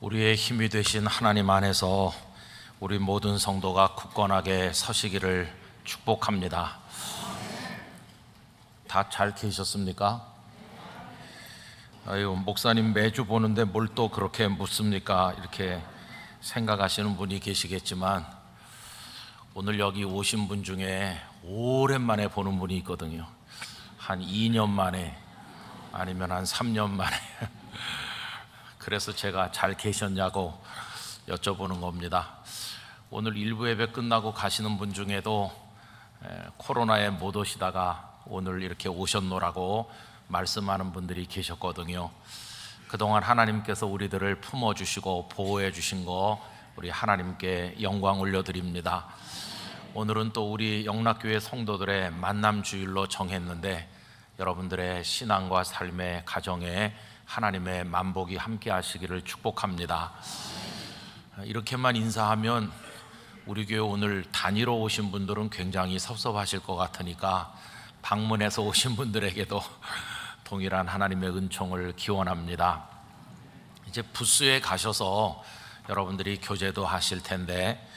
우리의 힘이 되신 하나님 안에서 우리 모든 성도가 굳건하게 서시기를 축복합니다. 다 잘 계셨습니까? 아유, 목사님 매주 보는데 뭘 또 그렇게 묻습니까? 이렇게 생각하시는 분이 계시겠지만 오늘 여기 오신 분 중에 오랜만에 보는 분이 있거든요. 한 2년 만에 아니면 한 3년 만에 그래서 제가 잘 계셨냐고 여쭤보는 겁니다. 오늘 일부 예배 끝나고 가시는 분 중에도 코로나에 못 오시다가 오늘 이렇게 오셨노라고 말씀하는 분들이 계셨거든요. 그동안 하나님께서 우리들을 품어주시고 보호해 주신 거 우리 하나님께 영광 올려드립니다. 오늘은 또 우리 영락교회 성도들의 만남 주일로 정했는데 여러분들의 신앙과 삶의 가정에 하나님의 만복이 함께 하시기를 축복합니다. 이렇게만 인사하면 우리 교회 오늘 단위로 오신 분들은 굉장히 섭섭하실 것 같으니까 방문해서 오신 분들에게도 동일한 하나님의 은총을 기원합니다. 이제 부스에 가셔서 여러분들이 교제도 하실 텐데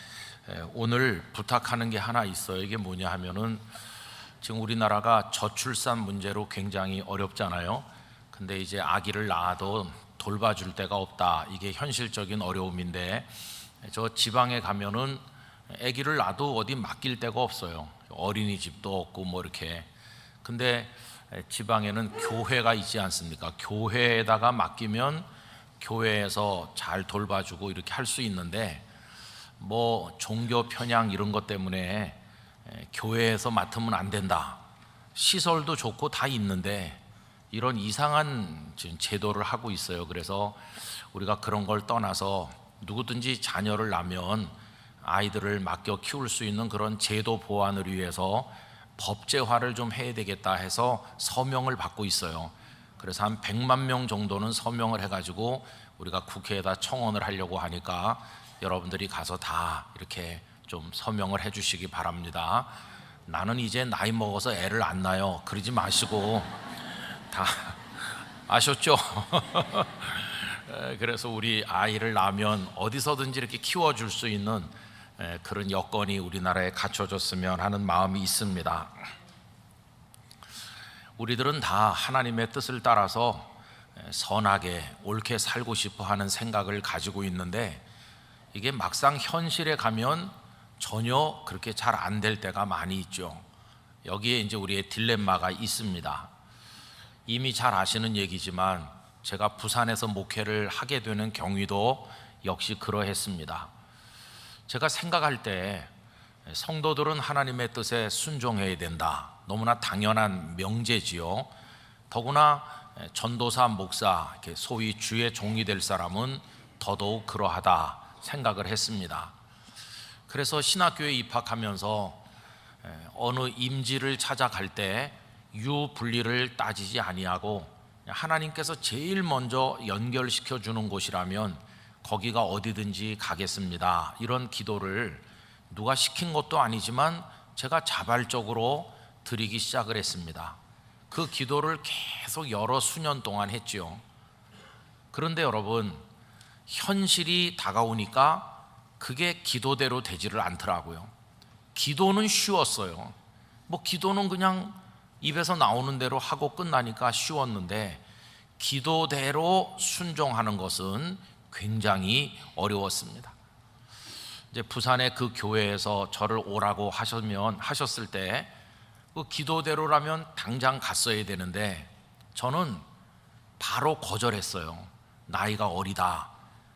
오늘 부탁하는 게 하나 있어요. 이게 뭐냐 하면은 지금 우리나라가 저출산 문제로 굉장히 어렵잖아요. 근데 이제 아기를 낳아도 돌봐줄 데가 없다. 이게 현실적인 어려움인데 저 지방에 가면은 아기를 낳아도 어디 맡길 데가 없어요. 어린이집도 없고 뭐 이렇게. 근데 지방에는 교회가 있지 않습니까? 교회에다가 맡기면 교회에서 잘 돌봐주고 이렇게 할 수 있는데 뭐 종교 편향 이런 것 때문에 교회에서 맡으면 안 된다. 시설도 좋고 다 있는데 이런 이상한 제도를 하고 있어요. 그래서 우리가 그런 걸 떠나서 누구든지 자녀를 낳으면 아이들을 맡겨 키울 수 있는 그런 제도 보완을 위해서 법제화를 좀 해야 되겠다 해서 서명을 받고 있어요. 그래서 한 100만 명 정도는 서명을 해가지고 우리가 국회에다 청원을 하려고 하니까 여러분들이 가서 다 이렇게 좀 서명을 해주시기 바랍니다. 나는 이제 나이 먹어서 애를 안 낳아요. 그러지 마시고 다 아셨죠? 그래서 우리 아이를 낳으면 어디서든지 이렇게 키워줄 수 있는 그런 여건이 우리나라에 갖춰졌으면 하는 마음이 있습니다. 우리들은 다 하나님의 뜻을 따라서 선하게 옳게 살고 싶어 하는 생각을 가지고 있는데 이게 막상 현실에 가면 전혀 그렇게 잘 안 될 때가 많이 있죠. 여기에 이제 우리의 딜레마가 있습니다. 이미 잘 아시는 얘기지만 제가 부산에서 목회를 하게 되는 경위도 역시 그러했습니다. 제가 생각할 때 성도들은 하나님의 뜻에 순종해야 된다. 너무나 당연한 명제지요. 더구나 전도사, 목사, 소위 주의 종이 될 사람은 더더욱 그러하다 생각을 했습니다. 그래서 신학교에 입학하면서 어느 임지를 찾아갈 때 유분리를 따지지 아니하고 하나님께서 제일 먼저 연결시켜 주는 곳이라면 거기가 어디든지 가겠습니다. 이런 기도를 누가 시킨 것도 아니지만 제가 자발적으로 드리기 시작을 했습니다. 그 기도를 계속 여러 수년 동안 했지요. 그런데 여러분, 현실이 다가오니까 그게 기도대로 되지를 않더라고요. 기도는 쉬웠어요. 뭐 기도는 그냥 입에서 나오는 대로 하고 끝나니까 쉬웠는데 기도대로 순종하는 것은 굉장히 어려웠습니다. 이제 부산의 그 교회에서 저를 오라고 하셨을 때 그 기도대로라면 당장 갔어야 되는데 저는 바로 거절했어요. 나이가 어리다,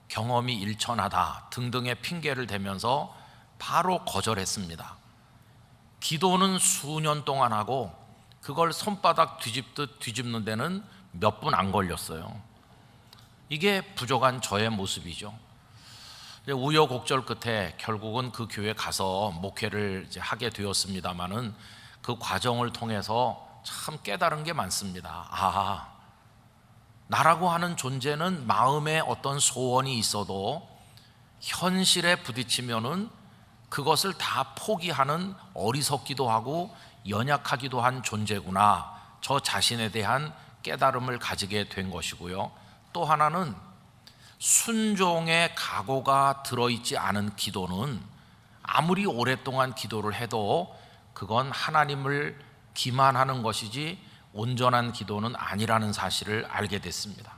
경험이 일천하다 등등의 핑계를 대면서 바로 거절했습니다. 기도는 수년 동안 하고 그걸 손바닥 뒤집듯 뒤집는 데는 몇 분 안 걸렸어요. 이게 부족한 저의 모습이죠. 우여곡절 끝에 결국은 그 교회 가서 목회를 이제 하게 되었습니다만은 그 과정을 통해서 참 깨달은 게 많습니다. 나라고 하는 존재는 마음에 어떤 소원이 있어도 현실에 부딪히면은 그것을 다 포기하는 어리석기도 하고 연약하기도 한 존재구나. 저 자신에 대한 깨달음을 가지게 된 것이고요. 또 하나는 순종의 각오가 들어있지 않은 기도는 아무리 오랫동안 기도를 해도 그건 하나님을 기만하는 것이지 온전한 기도는 아니라는 사실을 알게 됐습니다.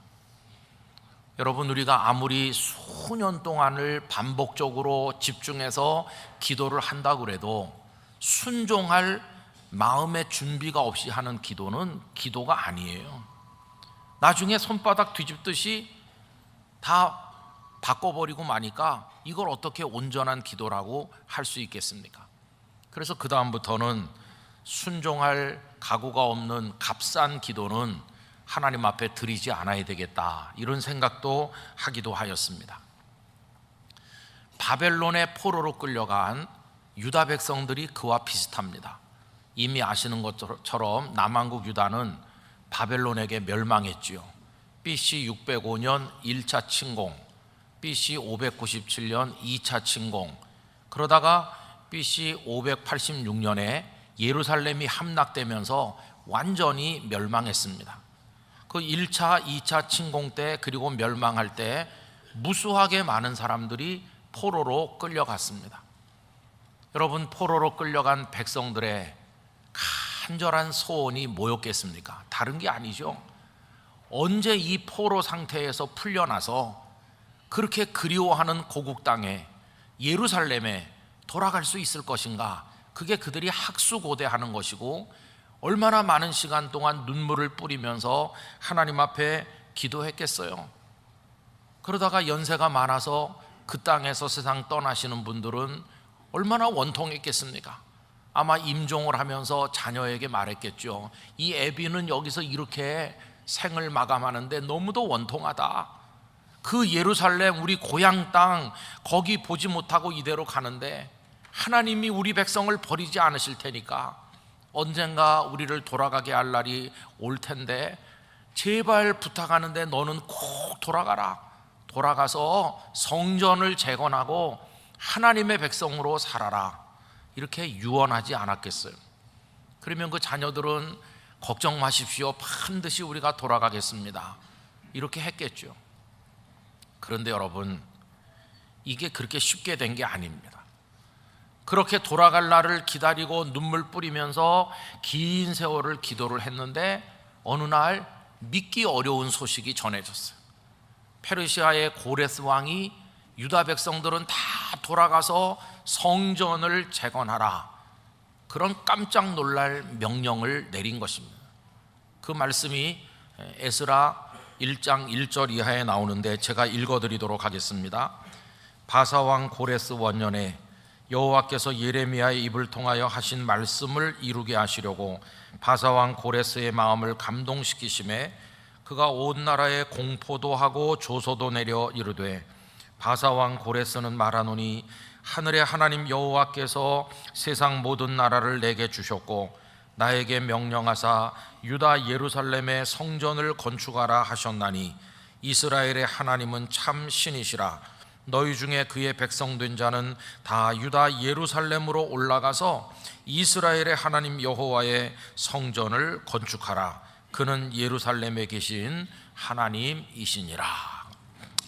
여러분, 우리가 아무리 수년 동안을 반복적으로 집중해서 기도를 한다고 해도 순종할 마음의 준비가 없이 하는 기도는 기도가 아니에요. 나중에 손바닥 뒤집듯이 다 바꿔버리고 마니까 이걸 어떻게 온전한 기도라고 할 수 있겠습니까? 그래서 그 다음부터는 순종할 각오가 없는 값싼 기도는 하나님 앞에 드리지 않아야 되겠다, 이런 생각도 하기도 하였습니다. 바벨론의 포로로 끌려간 유다 백성들이 그와 비슷합니다. 이미 아시는 것처럼 남왕국 유다는 바벨론에게 멸망했지요. BC 605년 1차 침공, BC 597년 2차 침공, 그러다가 BC 586년에 예루살렘이 함락되면서 완전히 멸망했습니다. 그 1차, 2차 침공 때, 그리고 멸망할 때 무수하게 많은 사람들이 포로로 끌려갔습니다. 여러분, 포로로 끌려간 백성들의 간절한 소원이 뭐였겠습니까? 다른 게 아니죠. 언제 이 포로 상태에서 풀려나서 그렇게 그리워하는 고국 땅에, 예루살렘에 돌아갈 수 있을 것인가? 그게 그들이 학수고대하는 것이고, 얼마나 많은 시간 동안 눈물을 뿌리면서 하나님 앞에 기도했겠어요. 그러다가 연세가 많아서 그 땅에서 세상 떠나시는 분들은 얼마나 원통했겠습니까? 아마 임종을 하면서 자녀에게 말했겠죠. 이 애비는 여기서 이렇게 생을 마감하는데 너무도 원통하다. 그 예루살렘, 우리 고향 땅, 거기 보지 못하고 이대로 가는데 하나님이 우리 백성을 버리지 않으실 테니까 언젠가 우리를 돌아가게 할 날이 올 텐데 제발 부탁하는데 너는 꼭 돌아가라. 돌아가서 성전을 재건하고 하나님의 백성으로 살아라. 이렇게 유언하지 않았겠어요? 그러면 그 자녀들은 걱정 마십시오, 반드시 우리가 돌아가겠습니다, 이렇게 했겠죠. 그런데 여러분, 이게 그렇게 쉽게 된 게 아닙니다. 그렇게 돌아갈 날을 기다리고 눈물 뿌리면서 긴 세월을 기도를 했는데 어느 날 믿기 어려운 소식이 전해졌어요. 페르시아의 고레스 왕이 유다 백성들은 다 돌아가서 성전을 재건하라, 그런 깜짝 놀랄 명령을 내린 것입니다. 그 말씀이 에스라 1장 1절 이하에 나오는데 제가 읽어드리도록 하겠습니다. 바사왕 고레스 원년에 여호와께서 예레미야의 입을 통하여 하신 말씀을 이루게 하시려고 바사왕 고레스의 마음을 감동시키심에 그가 온 나라에 공포도 하고 조소도 내려 이르되, 바사왕 고레스는 말하노니 하늘의 하나님 여호와께서 세상 모든 나라를 내게 주셨고 나에게 명령하사 유다 예루살렘의 성전을 건축하라 하셨나니 이스라엘의 하나님은 참 신이시라. 너희 중에 그의 백성 된 자는 다 유다 예루살렘으로 올라가서 이스라엘의 하나님 여호와의 성전을 건축하라. 그는 예루살렘에 계신 하나님이시니라.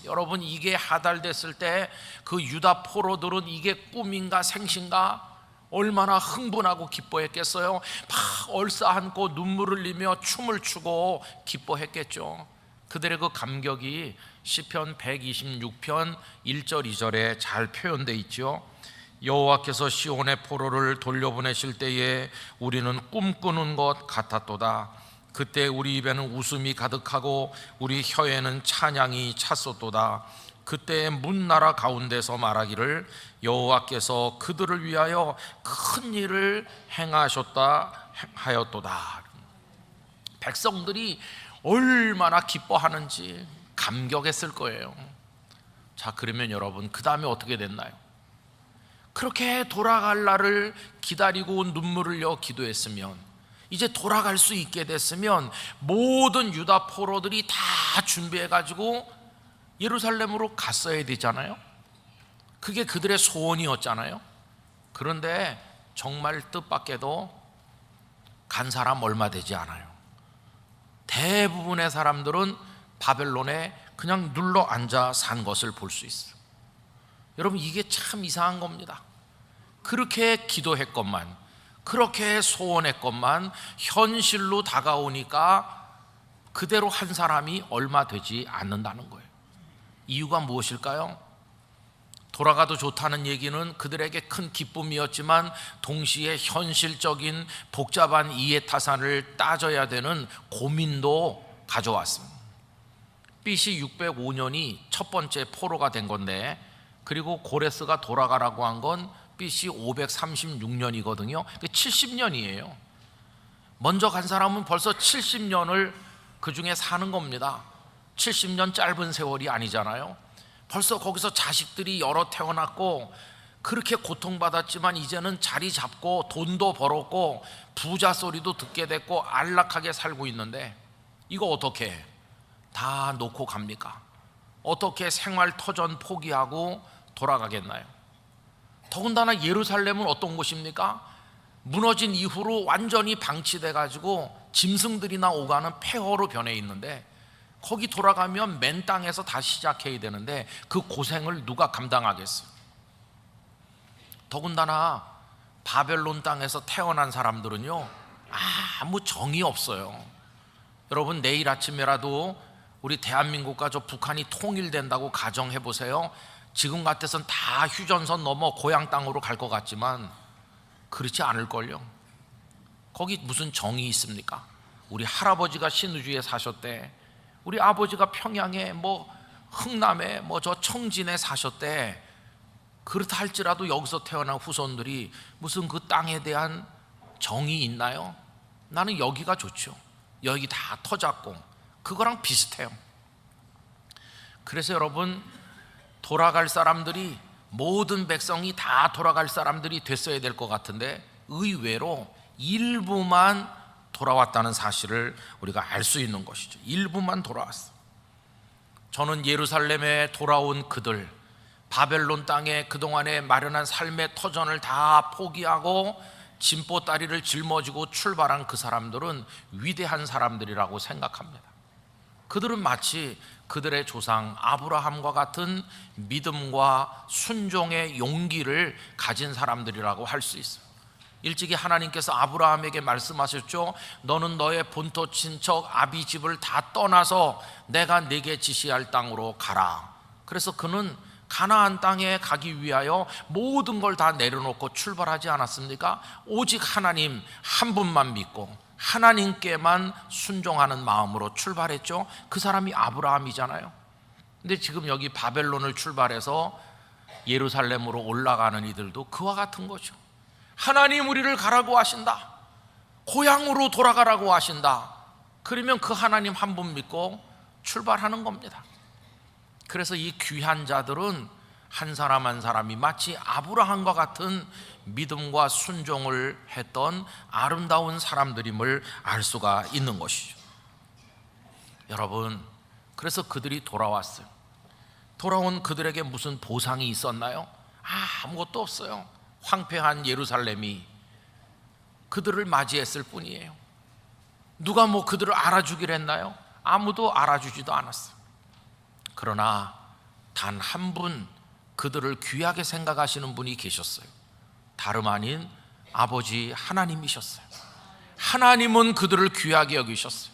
여러분, 이게 하달됐을 때 그 유다 포로들은 이게 꿈인가 생신가 얼마나 흥분하고 기뻐했겠어요. 막 얼싸안고 눈물을 흘리며 춤을 추고 기뻐했겠죠. 그들의 그 감격이 시편 126편 1절 2절에 잘 표현되어 있죠. 여호와께서 시온의 포로를 돌려보내실 때에 우리는 꿈꾸는 것 같았도다. 그때 우리 입에는 웃음이 가득하고 우리 혀에는 찬양이 찼었도다. 그때 문 나라 가운데서 말하기를 여호와께서 그들을 위하여 큰 일을 행하셨다 하였도다. 백성들이 얼마나 기뻐하는지 감격했을 거예요. 자, 그러면 여러분, 그 다음에 어떻게 됐나요? 그렇게 돌아갈 날을 기다리고 눈물을 흘려 기도했으면, 이제 돌아갈 수 있게 됐으면 모든 유다 포로들이 다 준비해가지고 예루살렘으로 갔어야 되잖아요. 그게 그들의 소원이었잖아요. 그런데 정말 뜻밖에도 간 사람 얼마 되지 않아요. 대부분의 사람들은 바벨론에 그냥 눌러 앉아 산 것을 볼 수 있어요. 여러분, 이게 참 이상한 겁니다. 그렇게 기도했건만, 그렇게 소원했건만 현실로 다가오니까 그대로 한 사람이 얼마 되지 않는다는 거예요. 이유가 무엇일까요? 돌아가도 좋다는 얘기는 그들에게 큰 기쁨이었지만 동시에 현실적인 복잡한 이해타산을 따져야 되는 고민도 가져왔습니다. BC 605년이 첫 번째 포로가 된 건데, 그리고 고레스가 돌아가라고 한 건 BC 536년이거든요. 70년이에요. 먼저 간 사람은 벌써 70년을 그 중에 사는 겁니다. 70년 짧은 세월이 아니잖아요. 벌써 거기서 자식들이 여러 태어났고 그렇게 고통받았지만 이제는 자리 잡고 돈도 벌었고 부자 소리도 듣게 됐고 안락하게 살고 있는데, 이거 어떻게 다 놓고 갑니까? 어떻게 생활 터전 포기하고 돌아가겠나요? 더군다나 예루살렘은 어떤 곳입니까? 무너진 이후로 완전히 방치돼 가지고 짐승들이나 오가는 폐허로 변해 있는데, 거기 돌아가면 맨 땅에서 다시 시작해야 되는데 그 고생을 누가 감당하겠어요? 더군다나 바벨론 땅에서 태어난 사람들은요, 아무 정이 없어요. 여러분, 내일 아침에라도 우리 대한민국과 저 북한이 통일된다고 가정해 보세요. 지금 같아서는 다 휴전선 넘어 고향 땅으로 갈 것 같지만 그렇지 않을걸요. 거기 무슨 정이 있습니까? 우리 할아버지가 신우주에 사셨대. 우리 아버지가 평양에 흥남에 저 청진에 사셨대. 그렇다 할지라도 여기서 태어난 후손들이 무슨 그 땅에 대한 정이 있나요? 나는 여기가 좋죠. 여기 다 터잡고 그거랑 비슷해요. 그래서 여러분, 돌아갈 사람들이, 모든 백성이 다 돌아갈 사람들이 됐어야 될 것 같은데 의외로 일부만 돌아왔다는 사실을 우리가 알 수 있는 것이죠. 일부만 돌아왔어. 저는 예루살렘에 돌아온 그들, 바벨론 땅에 그동안에 마련한 삶의 터전을 다 포기하고 진보다리를 짊어지고 출발한 그 사람들은 위대한 사람들이라고 생각합니다. 그들은 마치 그들의 조상 아브라함과 같은 믿음과 순종의 용기를 가진 사람들이라고 할 수 있어요. 일찍이 하나님께서 아브라함에게 말씀하셨죠. 너는 너의 본토 친척 아비 집을 다 떠나서 내가 네게 지시할 땅으로 가라. 그래서 그는 가나안 땅에 가기 위하여 모든 걸 다 내려놓고 출발하지 않았습니까? 오직 하나님 한 분만 믿고 하나님께만 순종하는 마음으로 출발했죠. 그 사람이 아브라함이잖아요. 근데 지금 여기 바벨론을 출발해서 예루살렘으로 올라가는 이들도 그와 같은 거죠. 하나님 우리를 가라고 하신다. 고향으로 돌아가라고 하신다. 그러면 그 하나님 한 분 믿고 출발하는 겁니다. 그래서 이 귀한 자들은 한 사람 한 사람이 마치 아브라함과 같은 믿음과 순종을 했던 아름다운 사람들임을 알 수가 있는 것이죠. 여러분, 그래서 그들이 돌아왔어요. 돌아온 그들에게 무슨 보상이 있었나요? 아무것도 없어요. 황폐한 예루살렘이 그들을 맞이했을 뿐이에요. 누가 그들을 알아주기를 했나요? 아무도 알아주지도 않았어요. 그러나 단 한 분 그들을 귀하게 생각하시는 분이 계셨어요. 다름 아닌 아버지 하나님이셨어요. 하나님은 그들을 귀하게 여기셨어요.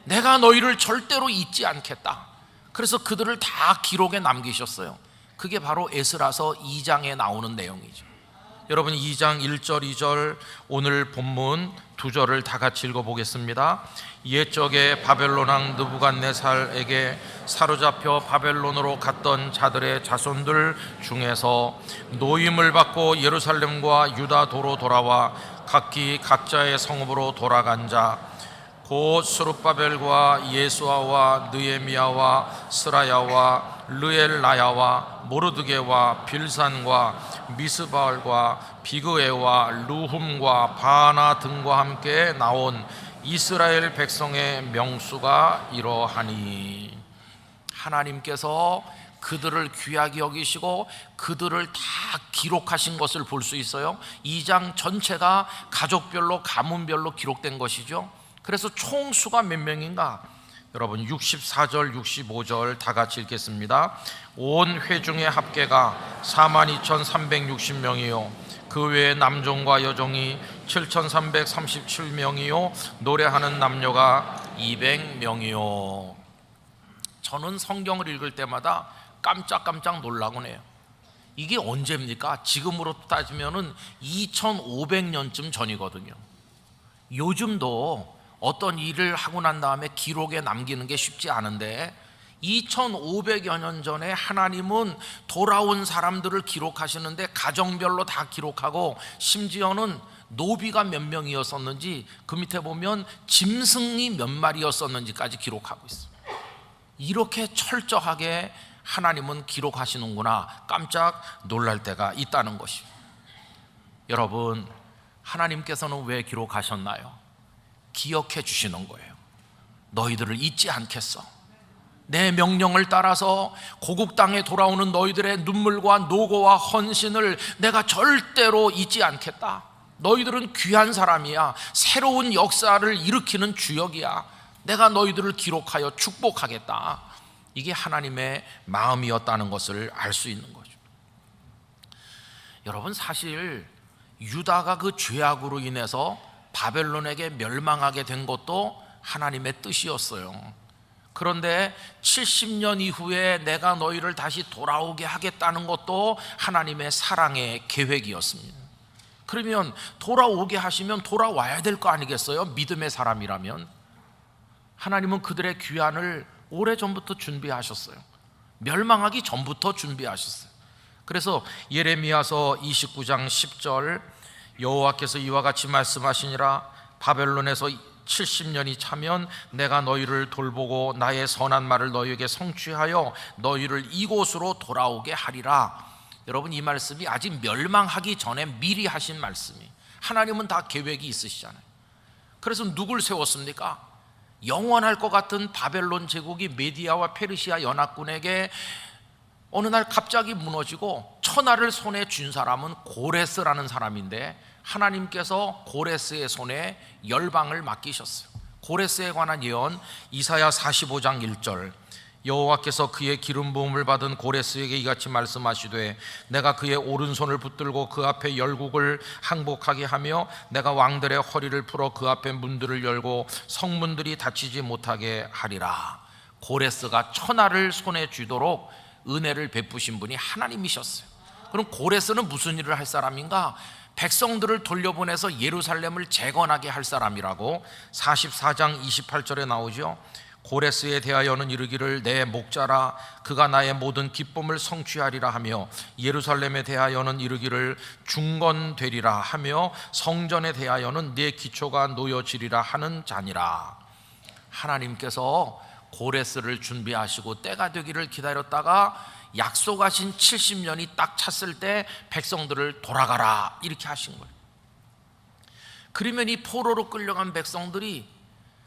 내가 너희를 절대로 잊지 않겠다. 그래서 그들을 다 기록에 남기셨어요. 그게 바로 에스라서 2장에 나오는 내용이죠. 여러분, 2장 1절 2절 오늘 본문 2절을 다 같이 읽어보겠습니다. 옛적에 바벨론 왕 느부갓네살에게 사로잡혀 바벨론으로 갔던 자들의 자손들 중에서 노임을 받고 예루살렘과 유다도로 돌아와 각기 각자의 성읍으로 돌아간 자, 곧 스룹바벨과 예수아와 느헤미야와 스라야와 르엘나야와 모르드게와 빌산과 미스바알과 비그에와 루훔과 바나 등과 함께 나온 이스라엘 백성의 명수가 이러하니. 하나님께서 그들을 귀하게 여기시고 그들을 다 기록하신 것을 볼 수 있어요. 2장 전체가 가족별로 가문별로 기록된 것이죠. 그래서 총 수가 몇 명인가? 여러분 64절 65절 다 같이 읽겠습니다. 온 회중의 합계가 42,360명이요 그 외에 남종과 여종이 7,337명이요 노래하는 남녀가 200명이요. 저는 성경을 읽을 때마다 깜짝깜짝 놀라곤 해요. 이게 언제입니까? 지금으로 따지면은 2500년쯤 전이거든요. 요즘도 어떤 일을 하고 난 다음에 기록에 남기는 게 쉽지 않은데 2500여 년 전에 하나님은 돌아온 사람들을 기록하시는데 가정별로 다 기록하고 심지어는 노비가 몇 명이었었는지 그 밑에 보면 짐승이 몇 마리였었는지까지 기록하고 있어요. 이렇게 철저하게 하나님은 기록하시는구나 깜짝 놀랄 때가 있다는 것입니다. 여러분, 하나님께서는 왜 기록하셨나요? 기억해 주시는 거예요. 너희들을 잊지 않겠어. 내 명령을 따라서 고국 땅에 돌아오는 너희들의 눈물과 노고와 헌신을 내가 절대로 잊지 않겠다. 너희들은 귀한 사람이야. 새로운 역사를 일으키는 주역이야. 내가 너희들을 기록하여 축복하겠다. 이게 하나님의 마음이었다는 것을 알 수 있는 거죠. 여러분, 사실 유다가 그 죄악으로 인해서 바벨론에게 멸망하게 된 것도 하나님의 뜻이었어요. 그런데 70년 이후에 내가 너희를 다시 돌아오게 하겠다는 것도 하나님의 사랑의 계획이었습니다. 그러면 돌아오게 하시면 돌아와야 될 거 아니겠어요? 믿음의 사람이라면. 하나님은 그들의 귀환을 오래전부터 준비하셨어요. 멸망하기 전부터 준비하셨어요. 그래서 예레미야서 29장 10절 여호와께서 이와 같이 말씀하시니라 바벨론에서 70년이 차면 내가 너희를 돌보고 나의 선한 말을 너희에게 성취하여 너희를 이곳으로 돌아오게 하리라. 여러분, 이 말씀이 아직 멸망하기 전에 미리 하신 말씀이, 하나님은 다 계획이 있으시잖아요. 그래서 누굴 세웠습니까? 영원할 것 같은 바벨론 제국이 메디아와 페르시아 연합군에게 어느 날 갑자기 무너지고 천하를 손에 쥔 사람은 고레스라는 사람인데 하나님께서 고레스의 손에 열방을 맡기셨어요. 고레스에 관한 예언 이사야 45장 1절 여호와께서 그의 기름 부음을 받은 고레스에게 이같이 말씀하시되 내가 그의 오른손을 붙들고 그 앞에 열국을 항복하게 하며 내가 왕들의 허리를 풀어 그 앞에 문들을 열고 성문들이 닫히지 못하게 하리라. 고레스가 천하를 손에 쥐도록 은혜를 베푸신 분이 하나님이셨어요. 그럼 고레스는 무슨 일을 할 사람인가? 백성들을 돌려보내서 예루살렘을 재건하게 할 사람이라고 44장 28절에 나오죠. 고레스에 대하여는 이르기를 내 목자라 그가 나의 모든 기쁨을 성취하리라 하며 예루살렘에 대하여는 이르기를 중건되리라 하며 성전에 대하여는 내 기초가 놓여지리라 하는 자니라. 하나님께서 고레스를 준비하시고 때가 되기를 기다렸다가 약속하신 70년이 딱 찼을 때 백성들을 돌아가라 이렇게 하신 거예요. 그러면 이 포로로 끌려간 백성들이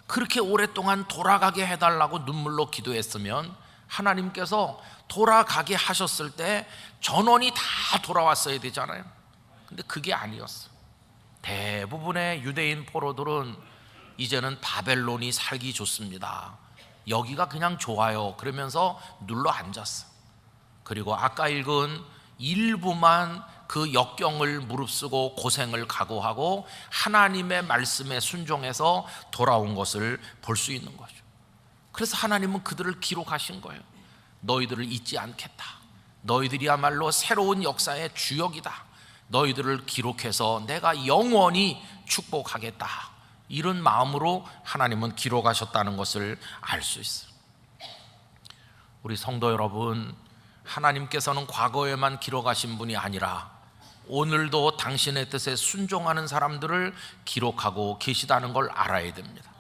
그렇게 오랫동안 돌아가게 해달라고 눈물로 기도했으면 하나님께서 돌아가게 하셨을 때 전원이 다 돌아왔어야 되잖아요. 근데 그게 아니었어. 대부분의 유대인 포로들은 이제는 바벨론이 살기 좋습니다, 여기가 그냥 좋아요 그러면서 눌러 앉았어. 그리고 아까 읽은 일부만 그 역경을 무릅쓰고 고생을 각오하고 하나님의 말씀에 순종해서 돌아온 것을 볼 수 있는 거죠. 그래서 하나님은 그들을 기록하신 거예요. 너희들을 잊지 않겠다. 너희들이야말로 새로운 역사의 주역이다. 너희들을 기록해서 내가 영원히 축복하겠다. 이런 마음으로 하나님은 기록하셨다는 것을 알 수 있어요. 우리 성도 여러분, 하나님께서는 과거에만 기록하신 분이 아니라 오늘도 당신의 뜻에 순종하는 사람들을 기록하고 계시다는 걸 알아야 됩니다.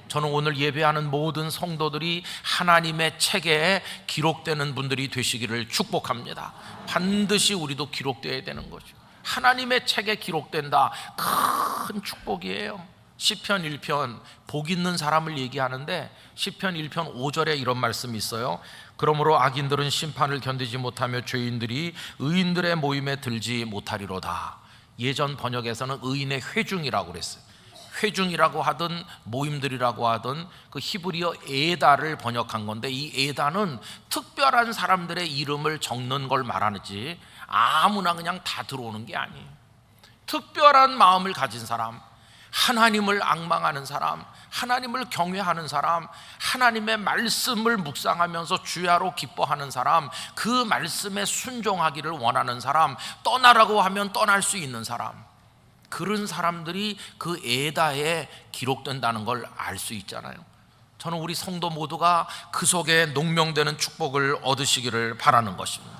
저는 오늘 예배하는 모든 성도들이 하나님의 책에 기록되는 분들이 되시기를 축복합니다. 반드시 우리도 기록되어야 되는 거죠. 하나님의 책에 기록된다, 큰 축복이에요. 시편 1편 복 있는 사람을 얘기하는데 시편 1편 5절에 이런 말씀이 있어요. 그러므로 악인들은 심판을 견디지 못하며 죄인들이 의인들의 모임에 들지 못하리로다. 예전 번역에서는 의인의 회중이라고 그랬어요. 회중이라고 하든 모임들이라고 하든 그 히브리어 에다를 번역한 건데, 이 에다는 특별한 사람들의 이름을 적는 걸 말하는지 아무나 그냥 다 들어오는 게 아니에요. 특별한 마음을 가진 사람, 하나님을 앙망하는 사람, 하나님을 경외하는 사람, 하나님의 말씀을 묵상하면서 주야로 기뻐하는 사람, 그 말씀에 순종하기를 원하는 사람, 떠나라고 하면 떠날 수 있는 사람, 그런 사람들이 그 에다에 기록된다는 걸 알 수 있잖아요. 저는 우리 성도 모두가 그 속에 농명되는 축복을 얻으시기를 바라는 것입니다.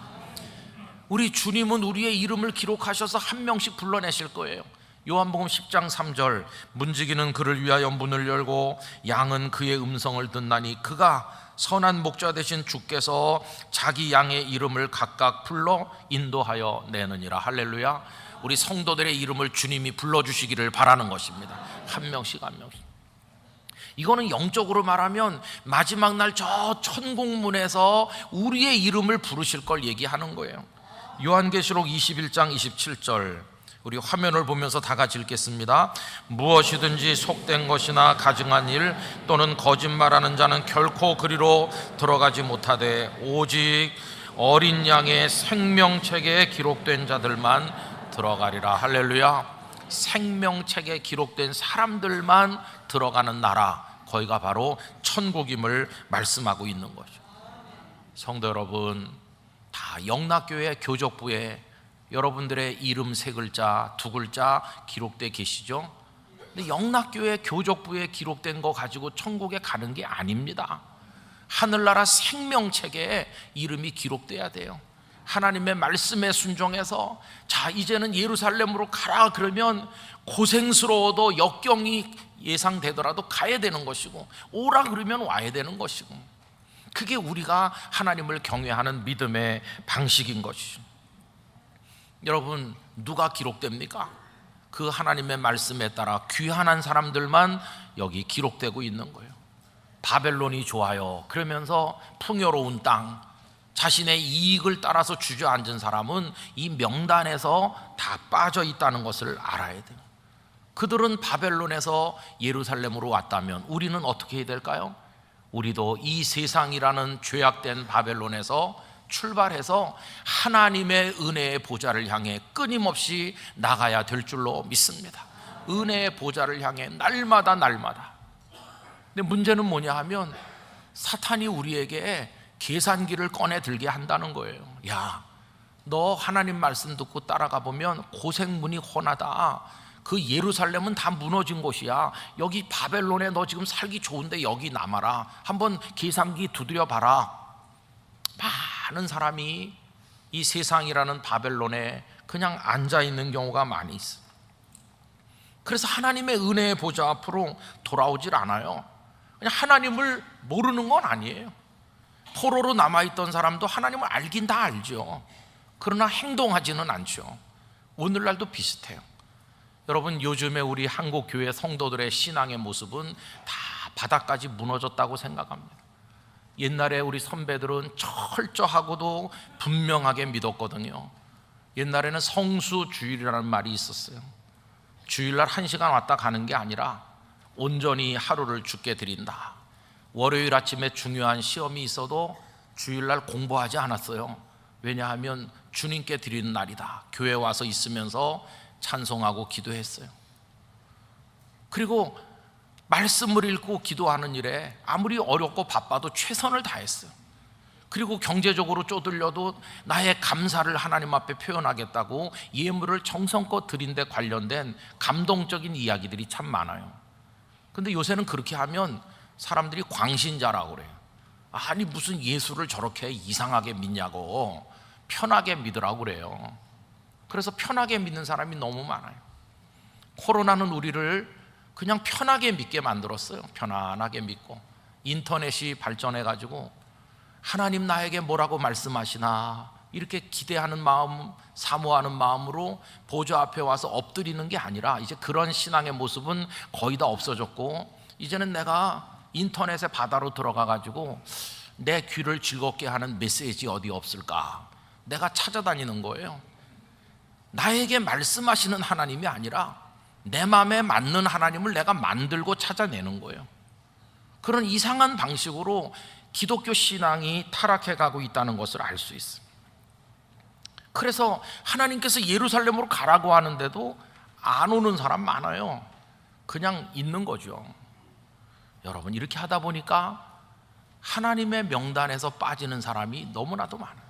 우리 주님은 우리의 이름을 기록하셔서 한 명씩 불러내실 거예요. 요한복음 10장 3절, 문지기는 그를 위하여 문을 열고 양은 그의 음성을 듣나니 그가 선한 목자 되신 주께서 자기 양의 이름을 각각 불러 인도하여 내느니라. 할렐루야. 우리 성도들의 이름을 주님이 불러주시기를 바라는 것입니다. 한 명씩 한 명씩. 이거는 영적으로 말하면 마지막 날 저 천국문에서 우리의 이름을 부르실 걸 얘기하는 거예요. 요한계시록 21장 27절, 우리 화면을 보면서 다 같이 읽겠습니다. 무엇이든지 속된 것이나 가증한 일 또는 거짓말하는 자는 결코 그리로 들어가지 못하되 오직 어린 양의 생명책에 기록된 자들만 들어가리라. 할렐루야. 생명책에 기록된 사람들만 들어가는 나라, 거기가 바로 천국임을 말씀하고 있는 거죠. 성도 여러분, 다 영락교회 교적부에 여러분들의 이름 세 글자, 두 글자 기록되어 계시죠? 근데 영락교회 교적부에 기록된 거 가지고 천국에 가는 게 아닙니다. 하늘나라 생명책에 이름이 기록돼야 돼요. 하나님의 말씀에 순종해서, 자 이제는 예루살렘으로 가라 그러면 고생스러워도 역경이 예상되더라도 가야 되는 것이고, 오라 그러면 와야 되는 것이고, 그게 우리가 하나님을 경외하는 믿음의 방식인 것이죠. 여러분, 누가 기록됩니까? 그 하나님의 말씀에 따라 귀환한 사람들만 여기 기록되고 있는 거예요. 바벨론이 좋아요 그러면서 풍요로운 땅, 자신의 이익을 따라서 주저앉은 사람은 이 명단에서 다 빠져 있다는 것을 알아야 돼요. 그들은 바벨론에서 예루살렘으로 왔다면 우리는 어떻게 해야 될까요? 우리도 이 세상이라는 죄악된 바벨론에서 출발해서 하나님의 은혜의 보좌를 향해 끊임없이 나가야 될 줄로 믿습니다. 은혜의 보좌를 향해 날마다. 근데 문제는 뭐냐 하면 사탄이 우리에게 계산기를 꺼내 들게 한다는 거예요. 야, 너 하나님 말씀 듣고 따라가 보면 고생문이 훤하다. 그 예루살렘은 다 무너진 곳이야. 여기 바벨론에 너 지금 살기 좋은데 여기 남아라. 한번 계산기 두드려 봐라. 많은 사람이 이 세상이라는 바벨론에 그냥 앉아 있는 경우가 많이 있어요. 그래서 하나님의 은혜의 보좌 앞으로 돌아오질 않아요. 그냥 하나님을 모르는 건 아니에요. 포로로 남아있던 사람도 하나님을 알긴 다 알죠. 그러나 행동하지는 않죠. 오늘날도 비슷해요. 여러분, 요즘에 우리 한국 교회 성도들의 신앙의 모습은 다 바닥까지 무너졌다고 생각합니다. 옛날에 우리 선배들은 철저하고도 분명하게 믿었거든요. 옛날에는 성수주일이라는 말이 있었어요. 주일날 1시간 왔다 가는 게 아니라 온전히 하루를 주께 드린다. 월요일 아침에 중요한 시험이 있어도 주일날 공부하지 않았어요. 왜냐하면 주님께 드리는 날이다. 교회 와서 있으면서 찬송하고 기도했어요. 그리고 말씀을 읽고 기도하는 일에 아무리 어렵고 바빠도 최선을 다했어요. 그리고 경제적으로 쪼들려도 나의 감사를 하나님 앞에 표현하겠다고 예물을 정성껏 드린 데 관련된 감동적인 이야기들이 참 많아요. 근데 요새는 그렇게 하면 사람들이 광신자라고 그래요. 아니 무슨 예수를 저렇게 이상하게 믿냐고, 편하게 믿으라고 그래요. 그래서 편하게 믿는 사람이 너무 많아요. 코로나는 우리를 그냥 편하게 믿게 만들었어요. 편안하게 믿고, 인터넷이 발전해가지고 하나님 나에게 뭐라고 말씀하시나 이렇게 기대하는 마음, 사모하는 마음으로 보좌 앞에 와서 엎드리는 게 아니라 이제 그런 신앙의 모습은 거의 다 없어졌고, 이제는 내가 인터넷의 바다로 들어가가지고 내 귀를 즐겁게 하는 메시지 어디 없을까 내가 찾아다니는 거예요. 나에게 말씀하시는 하나님이 아니라 내 마음에 맞는 하나님을 내가 만들고 찾아내는 거예요. 그런 이상한 방식으로 기독교 신앙이 타락해 가고 있다는 것을 알 수 있습니다. 그래서 하나님께서 예루살렘으로 가라고 하는데도 안 오는 사람 많아요. 그냥 있는 거죠. 여러분, 이렇게 하다 보니까 하나님의 명단에서 빠지는 사람이 너무나도 많아요.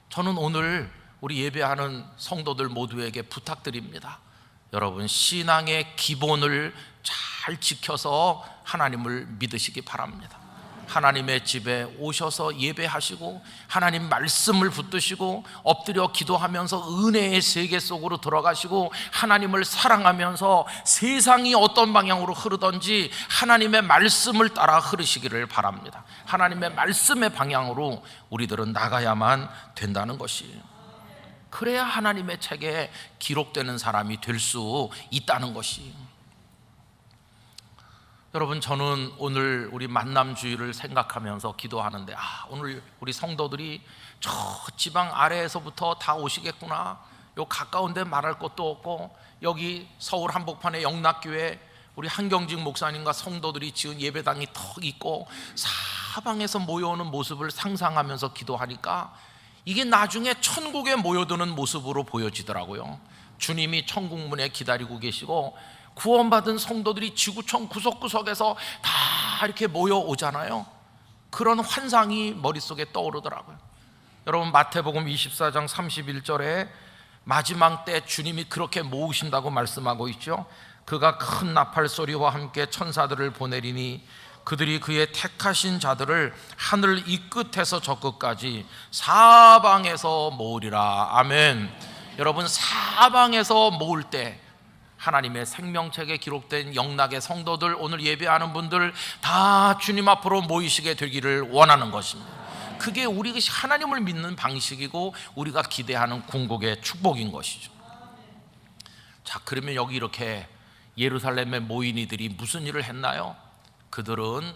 저는 오늘 우리 예배하는 성도들 모두에게 부탁드립니다. 여러분, 신앙의 기본을 잘 지켜서 하나님을 믿으시기 바랍니다. 하나님의 집에 오셔서 예배하시고 하나님 말씀을 붙드시고 엎드려 기도하면서 은혜의 세계 속으로 들어가시고 하나님을 사랑하면서 세상이 어떤 방향으로 흐르든지 하나님의 말씀을 따라 흐르시기를 바랍니다. 하나님의 말씀의 방향으로 우리들은 나가야만 된다는 것이에요. 그래야 하나님의 책에 기록되는 사람이 될 수 있다는 것이에요. 여러분, 저는 오늘 우리 만남주의를 생각하면서 기도하는데 오늘 우리 성도들이 저 지방 아래에서부터 다 오시겠구나. 요 가까운데 말할 것도 없고 여기 서울 한복판에 영락교회 우리 한경직 목사님과 성도들이 지은 예배당이 턱 있고 사방에서 모여오는 모습을 상상하면서 기도하니까 이게 나중에 천국에 모여드는 모습으로 보여지더라고요. 주님이 천국문에 기다리고 계시고 구원받은 성도들이 지구촌 구석구석에서 다 이렇게 모여오잖아요. 그런 환상이 머릿속에 떠오르더라고요. 여러분, 마태복음 24장 31절에 마지막 때 주님이 그렇게 모으신다고 말씀하고 있죠. 그가 큰 나팔 소리와 함께 천사들을 보내리니 그들이 그의 택하신 자들을 하늘 이 끝에서 저 끝까지 사방에서 모으리라. 아멘. 여러분, 사방에서 모을 때 하나님의 생명책에 기록된 영락의 성도들, 오늘 예배하는 분들 다 주님 앞으로 모이시게 되기를 원하는 것입니다. 그게 우리 하나님을 믿는 방식이고 우리가 기대하는 궁극의 축복인 것이죠. 자, 그러면 여기 이렇게 예루살렘에 모인 이들이 무슨 일을 했나요? 그들은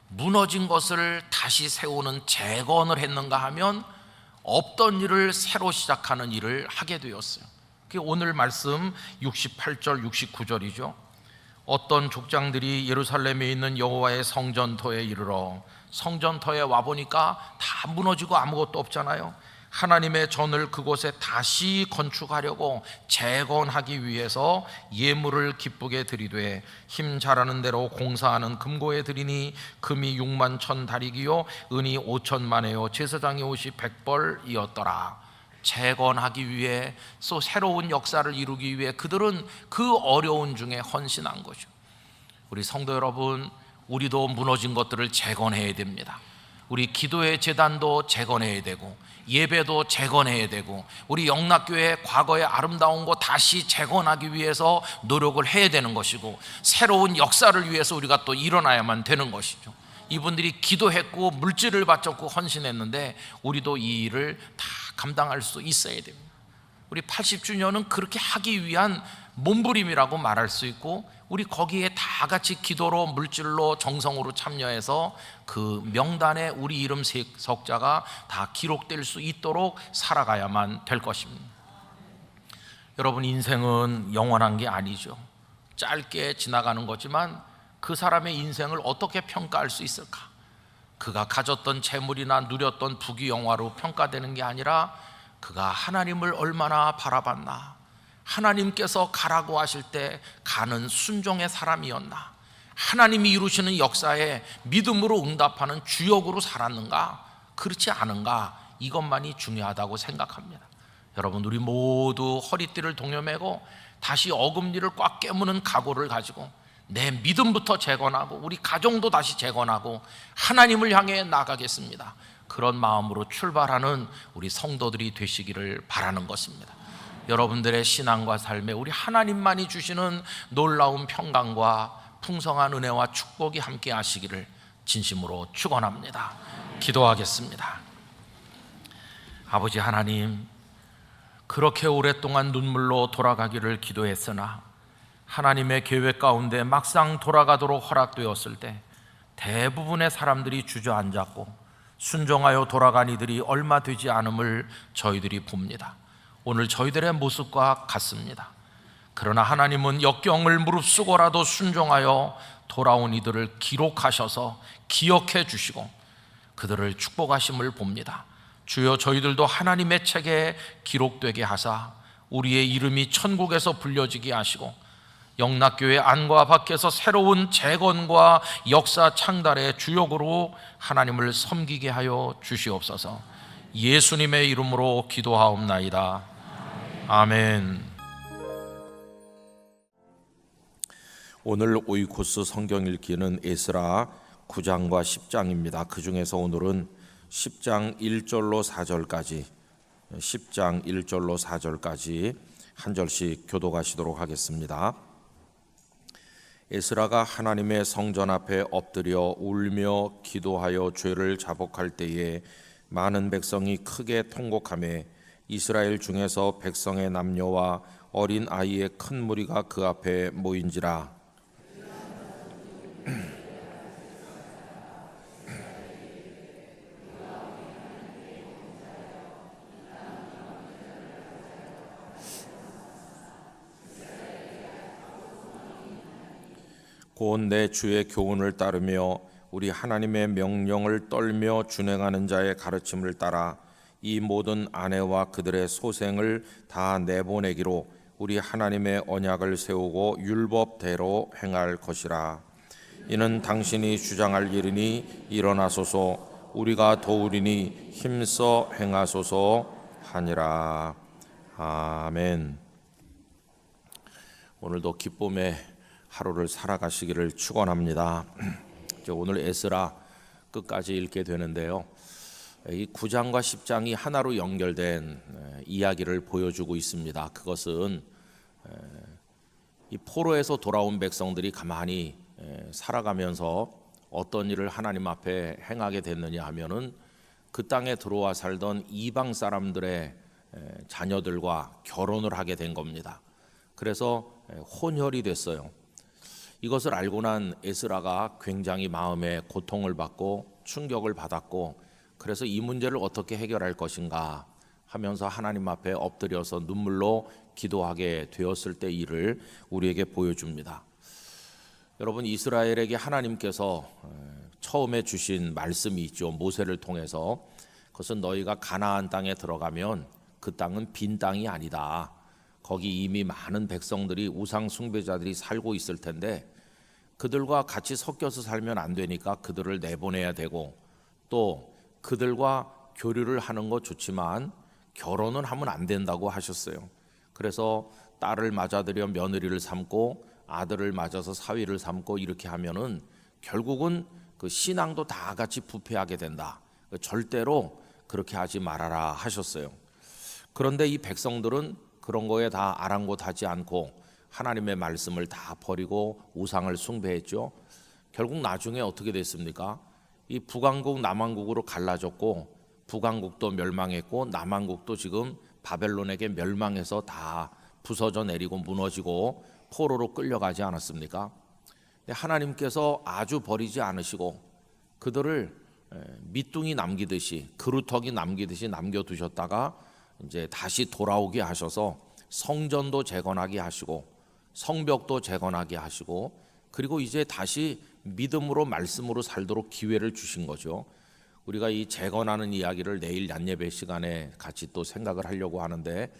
무너진 것을 다시 세우는 재건을 했는가 하면 없던 일을 새로 시작하는 일을 하게 되었어요. 그게 오늘 말씀 68절 69절이죠. 어떤 족장들이 예루살렘에 있는 여호와의 성전터에 이르러, 성전터에 와보니까 다 무너지고 아무것도 없잖아요. 하나님의 전을 그곳에 다시 건축하려고 재건하기 위해서 예물을 기쁘게 드리되 힘 잘하는 대로 공사하는 금고에 드리니 금이 6만 천 다리기요 은이 5천만에요 제사장의 옷이 100벌이었더라. 재건하기 위해 또 새로운 역사를 이루기 위해 그들은 그 어려운 중에 헌신한 거죠. 우리 성도 여러분, 우리도 무너진 것들을 재건해야 됩니다. 우리 기도의 제단도 재건해야 되고 예배도 재건해야 되고 우리 영락교회 과거의 아름다운 거 다시 재건하기 위해서 노력을 해야 되는 것이고 새로운 역사를 위해서 우리가 또 일어나야만 되는 것이죠. 이분들이 기도했고 물질을 바쳤고 헌신했는데 우리도 이 일을 다 감당할 수 있어야 됩니다. 우리 80주년은 그렇게 하기 위한 몸부림이라고 말할 수 있고 우리 거기에 다 같이 기도로 물질로 정성으로 참여해서 그 명단에 우리 이름 석자가 다 기록될 수 있도록 살아가야만 될 것입니다. 여러분, 인생은 영원한 게 아니죠. 짧게 지나가는 거지만 그 사람의 인생을 어떻게 평가할 수 있을까? 그가 가졌던 재물이나 누렸던 부귀영화로 평가되는 게 아니라 그가 하나님을 얼마나 바라봤나, 하나님께서 가라고 하실 때 가는 순종의 사람이었나, 하나님이 이루시는 역사에 믿음으로 응답하는 주역으로 살았는가, 그렇지 않은가, 이것만이 중요하다고 생각합니다. 여러분, 우리 모두 허리띠를 동여매고 다시 어금니를 꽉 깨무는 각오를 가지고 내 믿음부터 재건하고 우리 가정도 다시 재건하고 하나님을 향해 나가겠습니다. 그런 마음으로 출발하는 우리 성도들이 되시기를 바라는 것입니다. 여러분들의 신앙과 삶에 우리 하나님만이 주시는 놀라운 평강과 풍성한 은혜와 축복이 함께 하시기를 진심으로 축원합니다. 기도하겠습니다. 아버지 하나님, 그렇게 오랫동안 눈물로 돌아가기를 기도했으나 하나님의 계획 가운데 막상 돌아가도록 허락되었을 때 대부분의 사람들이 주저앉았고 순종하여 돌아간 이들이 얼마 되지 않음을 저희들이 봅니다. 오늘 저희들의 모습과 같습니다. 그러나 하나님은 역경을 무릅쓰고라도 순종하여 돌아온 이들을 기록하셔서 기억해 주시고 그들을 축복하심을 봅니다. 주여, 저희들도 하나님의 책에 기록되게 하사 우리의 이름이 천국에서 불려지게 하시고 영락교회 안과 밖에서 새로운 재건과 역사 창달의 주역으로 하나님을 섬기게 하여 주시옵소서. 예수님의 이름으로 기도하옵나이다. 아멘. 오늘 오이코스 성경 읽기는 에스라 9장과 10장입니다. 그 중에서 오늘은 10장 1절로 4절까지 10장 1절로 4절까지 한 절씩 교독하시도록 하겠습니다. 에스라가 하나님의 성전 앞에 엎드려 울며 기도하여 죄를 자복할 때에 많은 백성이 크게 통곡하며 이스라엘 중에서 백성의 남녀와 어린 아이의 큰 무리가 그 앞에 모인지라. 곧 내 주의 교훈을 따르며 우리 하나님의 명령을 떨며 준행하는 자의 가르침을 따라 이 모든 아내와 그들의 소생을 다 내보내기로 우리 하나님의 언약을 세우고 율법대로 행할 것이라. 이는 당신이 주장할 일이니 일어나소서, 우리가 도우리니 힘써 행하소서 하니라. 아멘. 오늘도 기쁨의 하루를 살아가시기를 축원합니다. 오늘 에스라 끝까지 읽게 되는데요, 이 9장과 10장이 하나로 연결된 이야기를 보여주고 있습니다. 그것은 이 포로에서 돌아온 백성들이 가만히 살아가면서 어떤 일을 하나님 앞에 행하게 됐느냐 하면은 그 땅에 들어와 살던 이방 사람들의 자녀들과 결혼을 하게 된 겁니다. 그래서 혼혈이 됐어요. 이것을 알고 난 에스라가 굉장히 마음에 고통을 받고 충격을 받았고, 그래서 이 문제를 어떻게 해결할 것인가 하면서 하나님 앞에 엎드려서 눈물로 기도하게 되었을 때 일을 우리에게 보여줍니다. 여러분, 이스라엘에게 하나님께서 처음에 주신 말씀이 있죠. 모세를 통해서. 그것은 너희가 가나안 땅에 들어가면 그 땅은 빈 땅이 아니다. 거기 이미 많은 백성들이 우상 숭배자들이 살고 있을 텐데 그들과 같이 섞여서 살면 안 되니까 그들을 내보내야 되고, 또 그들과 교류를 하는 거 좋지만 결혼은 하면 안 된다고 하셨어요. 그래서 딸을 맞아들여 며느리를 삼고 아들을 맞아서 사위를 삼고 이렇게 하면은 결국은 그 신앙도 다 같이 부패하게 된다. 절대로 그렇게 하지 말아라 하셨어요. 그런데 이 백성들은 그런 거에 다 아랑곳하지 않고 하나님의 말씀을 다 버리고 우상을 숭배했죠. 결국 나중에 어떻게 됐습니까? 이 북왕국 남왕국으로 갈라졌고, 북왕국도 멸망했고 남왕국도 지금 바벨론에게 멸망해서 다 부서져 내리고 무너지고 포로로 끌려가지 않았습니까? 하나님께서 아주 버리지 않으시고 그들을 밑둥이 남기듯이, 그루터기 남기듯이 남겨두셨다가 이제 다시 돌아오게 하셔서 성전도 재건하게 하시고 성벽도 재건하게 하시고, 그리고 이제 다시 믿음으로 말씀으로 살도록 기회를 주신 거죠. 우리가 이 재건하는 이야기를 내일 얀예배 시간에 같이 또 생각을 하려고 하는데,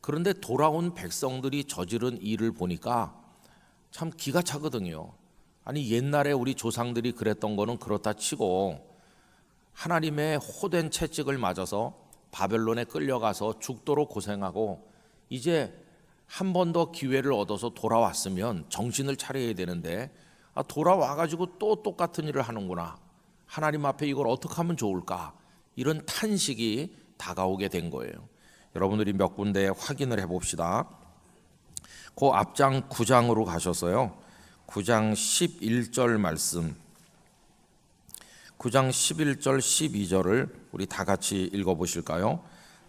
그런데 돌아온 백성들이 저지른 일을 보니까 참 기가 차거든요. 아니, 옛날에 우리 조상들이 그랬던 거는 그렇다 치고 하나님의 호된 채찍을 맞아서 바벨론에 끌려가서 죽도록 고생하고 이제 한 번 더 기회를 얻어서 돌아왔으면 정신을 차려야 되는데 돌아와가지고 또 똑같은 일을 하는구나. 하나님 앞에 이걸 어떻게 하면 좋을까? 이런 탄식이 다가오게 된 거예요. 여러분들이 몇 군데 확인을 해봅시다. 그 앞장 9장으로 가셔서요, 9장 11절 말씀, 9장 11절 12절을 우리 다 같이 읽어보실까요?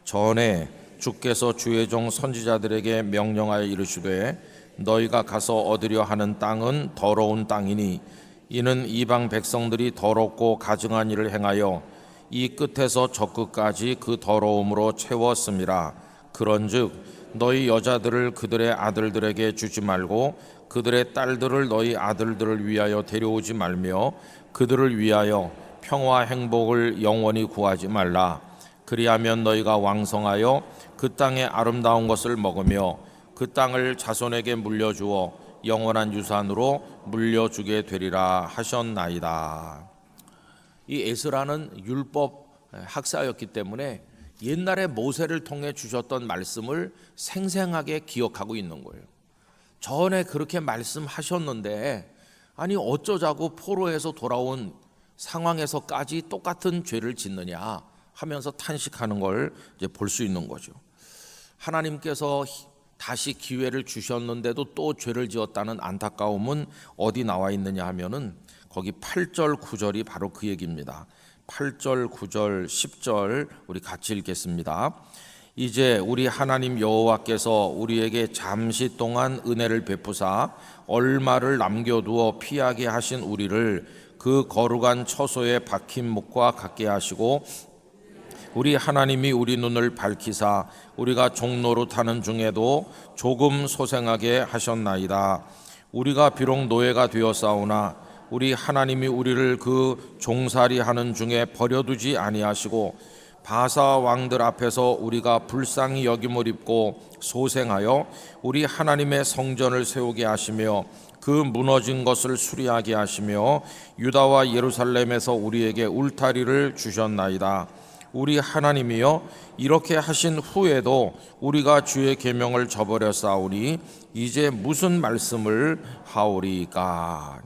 전에 주께서 주의 종 선지자들에게 명령하여 이르시되 너희가 가서 얻으려 하는 땅은 더러운 땅이니 이는 이방 백성들이 더럽고 가증한 일을 행하여 이 끝에서 저 끝까지 그 더러움으로 채웠음이라. 그런즉 너희 여자들을 그들의 아들들에게 주지 말고 그들의 딸들을 너희 아들들을 위하여 데려오지 말며 그들을 위하여 평화 행복을 영원히 구하지 말라. 그리하면 너희가 왕성하여 그 땅의 아름다운 것을 먹으며 그 땅을 자손에게 물려주어 영원한 유산으로 물려주게 되리라 하셨나이다. 이 에스라는 율법 학사였기 때문에 옛날에 모세를 통해 주셨던 말씀을 생생하게 기억하고 있는 거예요. 전에 그렇게 말씀하셨는데 아니 어쩌자고 포로에서 돌아온 상황에서까지 똑같은 죄를 짓느냐 하면서 탄식하는 걸 이제 볼 수 있는 거죠. 하나님께서 다시 기회를 주셨는데도 또 죄를 지었다는 안타까움은 어디 나와 있느냐 하면은 거기 8절 9절이 바로 그 얘기입니다. 8절 9절 10절 우리 같이 읽겠습니다. 이제 우리 하나님 여호와께서 우리에게 잠시 동안 은혜를 베푸사 얼마를 남겨두어 피하게 하신 우리를 그 거룩한 처소에 박힌 목과 같게 하시고 우리 하나님이 우리 눈을 밝히사 우리가 종로로 타는 중에도 조금 소생하게 하셨나이다. 우리가 비록 노예가 되었사오나 우리 하나님이 우리를 그 종살이 하는 중에 버려두지 아니하시고 바사 왕들 앞에서 우리가 불쌍히 여김을 입고 소생하여 우리 하나님의 성전을 세우게 하시며 그 무너진 것을 수리하게 하시며 유다와 예루살렘에서 우리에게 울타리를 주셨나이다. 우리 하나님이여 이렇게 하신 후에도 우리가 주의 계명을 저버렸사오니 이제 무슨 말씀을 하오리까.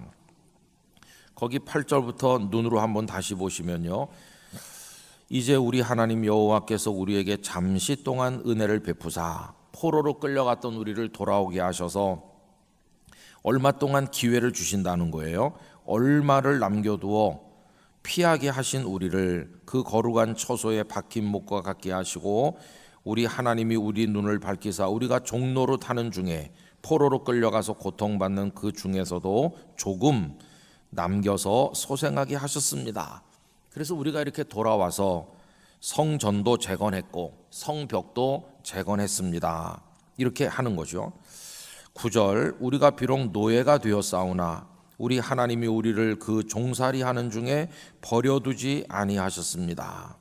거기 8절부터 눈으로 한번 다시 보시면요, 이제 우리 하나님 여호와께서 우리에게 잠시 동안 은혜를 베푸사 포로로 끌려갔던 우리를 돌아오게 하셔서 얼마 동안 기회를 주신다는 거예요. 얼마를 남겨두어 피하게 하신 우리를 그 거룩한 처소에 박힌 목과 같게 하시고 우리 하나님이 우리 눈을 밝히사 우리가 종로로 타는 중에 포로로 끌려가서 고통받는 그 중에서도 조금 남겨서 소생하게 하셨습니다. 그래서 우리가 이렇게 돌아와서 성전도 재건했고 성벽도 재건했습니다. 이렇게 하는 거죠. 9절 우리가 비록 노예가 되었사오나 우리 하나님이 우리를 그 종살이 하는 중에 버려두지 아니하셨습니다.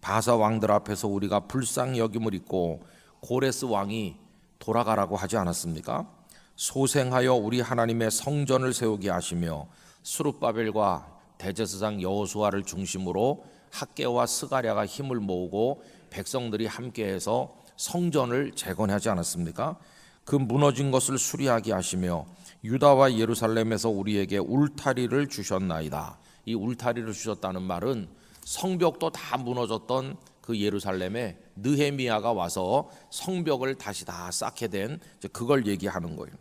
바사 왕들 앞에서 우리가 불쌍히 여김을 입고 고레스 왕이 돌아가라고 하지 않았습니까? 소생하여 우리 하나님의 성전을 세우게 하시며 스룹바벨과 대제사장 여호수아를 중심으로 학개와 스가랴가 힘을 모으고 백성들이 함께해서 성전을 재건하지 않았습니까? 그 무너진 것을 수리하게 하시며 유다와 예루살렘에서 우리에게 울타리를 주셨나이다. 이 울타리를 주셨다는 말은 성벽도 다 무너졌던 그 예루살렘에 느헤미야가 와서 성벽을 다시 다 쌓게 된 그걸 얘기하는 거예요.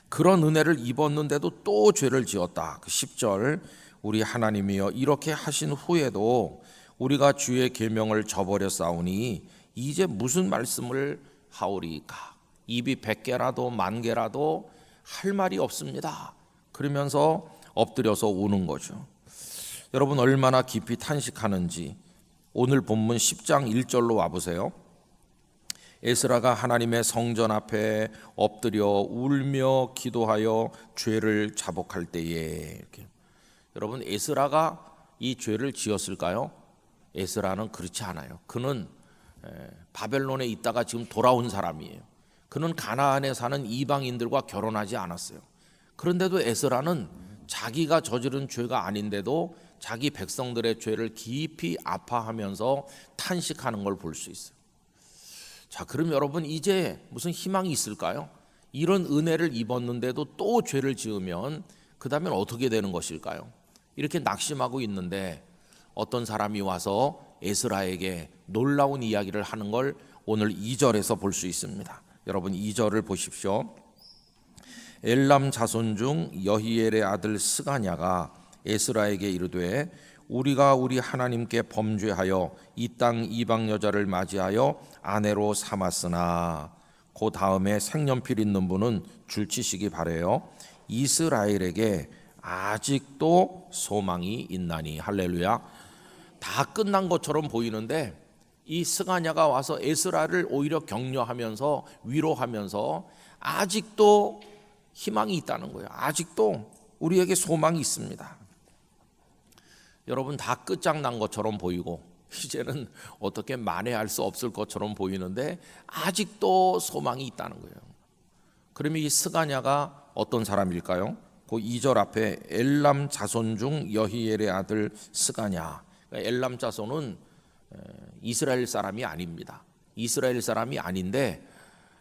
그런 은혜를 입었는데도 또 죄를 지었다. 그 10절 우리 하나님이여 이렇게 하신 후에도 우리가 주의 계명을 저버렸사오니 이제 무슨 말씀을 하오리까. 입이 100개라도 10,000개라도 할 말이 없습니다. 그러면서 엎드려서 우는 거죠. 여러분 얼마나 깊이 탄식하는지 오늘 본문 10장 1절로 와보세요. 에스라가 하나님의 성전 앞에 엎드려 울며 기도하여 죄를 자복할 때에 이렇게. 여러분 에스라가 이 죄를 지었을까요? 에스라는 그렇지 않아요. 그는 바벨론에 있다가 지금 돌아온 사람이에요. 그는 가나안에 사는 이방인들과 결혼하지 않았어요. 그런데도 에스라는 자기가 저지른 죄가 아닌데도 자기 백성들의 죄를 깊이 아파하면서 탄식하는 걸 볼 수 있어요. 자, 그럼 여러분 이제 무슨 희망이 있을까요? 이런 은혜를 입었는데도 또 죄를 지으면 그 다음엔 어떻게 되는 것일까요? 이렇게 낙심하고 있는데 어떤 사람이 와서 에스라에게 놀라운 이야기를 하는 걸 오늘 2절에서 볼 수 있습니다. 여러분 2절을 보십시오. 엘람 자손 중 여히엘의 아들 스가냐가 에스라에게 이르되 우리가 우리 하나님께 범죄하여 이 땅 이방 여자를 맞이하여 아내로 삼았으나 그 다음에 색연필 있는 분은 줄치시기 바래요. 이스라엘에게 아직도 소망이 있나니. 할렐루야. 다 끝난 것처럼 보이는데 이 스가냐가 와서 에스라를 오히려 격려하면서 위로하면서 아직도 희망이 있다는 거예요. 아직도 우리에게 소망이 있습니다. 여러분, 다 끝장난 것처럼 보이고 이제는 어떻게 만회할 수 없을 것처럼 보이는데 아직도 소망이 있다는 거예요. 그러면 이 스가냐가 어떤 사람일까요? 그 2절 앞에 엘람 자손 중 여히엘의 아들 스가냐. 그러니까 엘람 자손은 이스라엘 사람이 아닙니다. 이스라엘 사람이 아닌데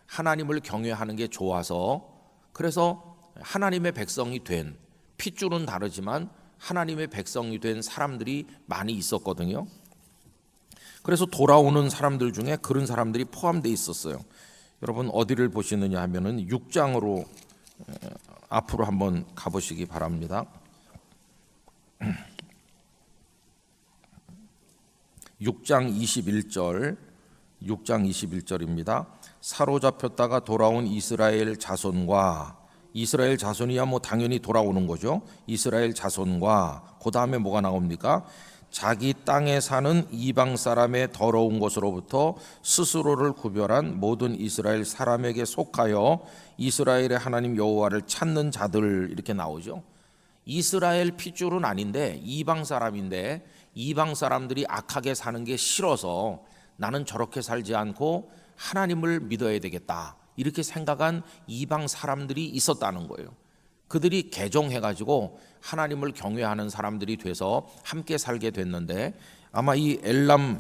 하나님을 경외하는 게 좋아서, 그래서 하나님의 백성이 된, 핏줄은 다르지만 하나님의 백성이 된 사람들이 많이 있었거든요. 그래서 돌아오는 사람들 중에 그런 사람들이 포함되어 있었어요. 여러분 어디를 보시느냐 하면은 6장으로 앞으로 한번 가보시기 바랍니다. 6장 21절입니다. 사로잡혔다가 돌아온 이스라엘 자손과, 이스라엘 자손이야 뭐 당연히 돌아오는 거죠. 이스라엘 자손과 그 다음에 뭐가 나옵니까? 자기 땅에 사는 이방 사람의 더러운 것으로부터 스스로를 구별한 모든 이스라엘 사람에게 속하여 이스라엘의 하나님 여호와를 찾는 자들, 이렇게 나오죠. 이스라엘 핏줄은 아닌데 이방 사람인데 이방 사람들이 악하게 사는 게 싫어서 나는 저렇게 살지 않고 하나님을 믿어야 되겠다, 이렇게 생각한 이방 사람들이 있었다는 거예요. 그들이 개종해가지고 하나님을 경외하는 사람들이 돼서 함께 살게 됐는데 아마 이 엘람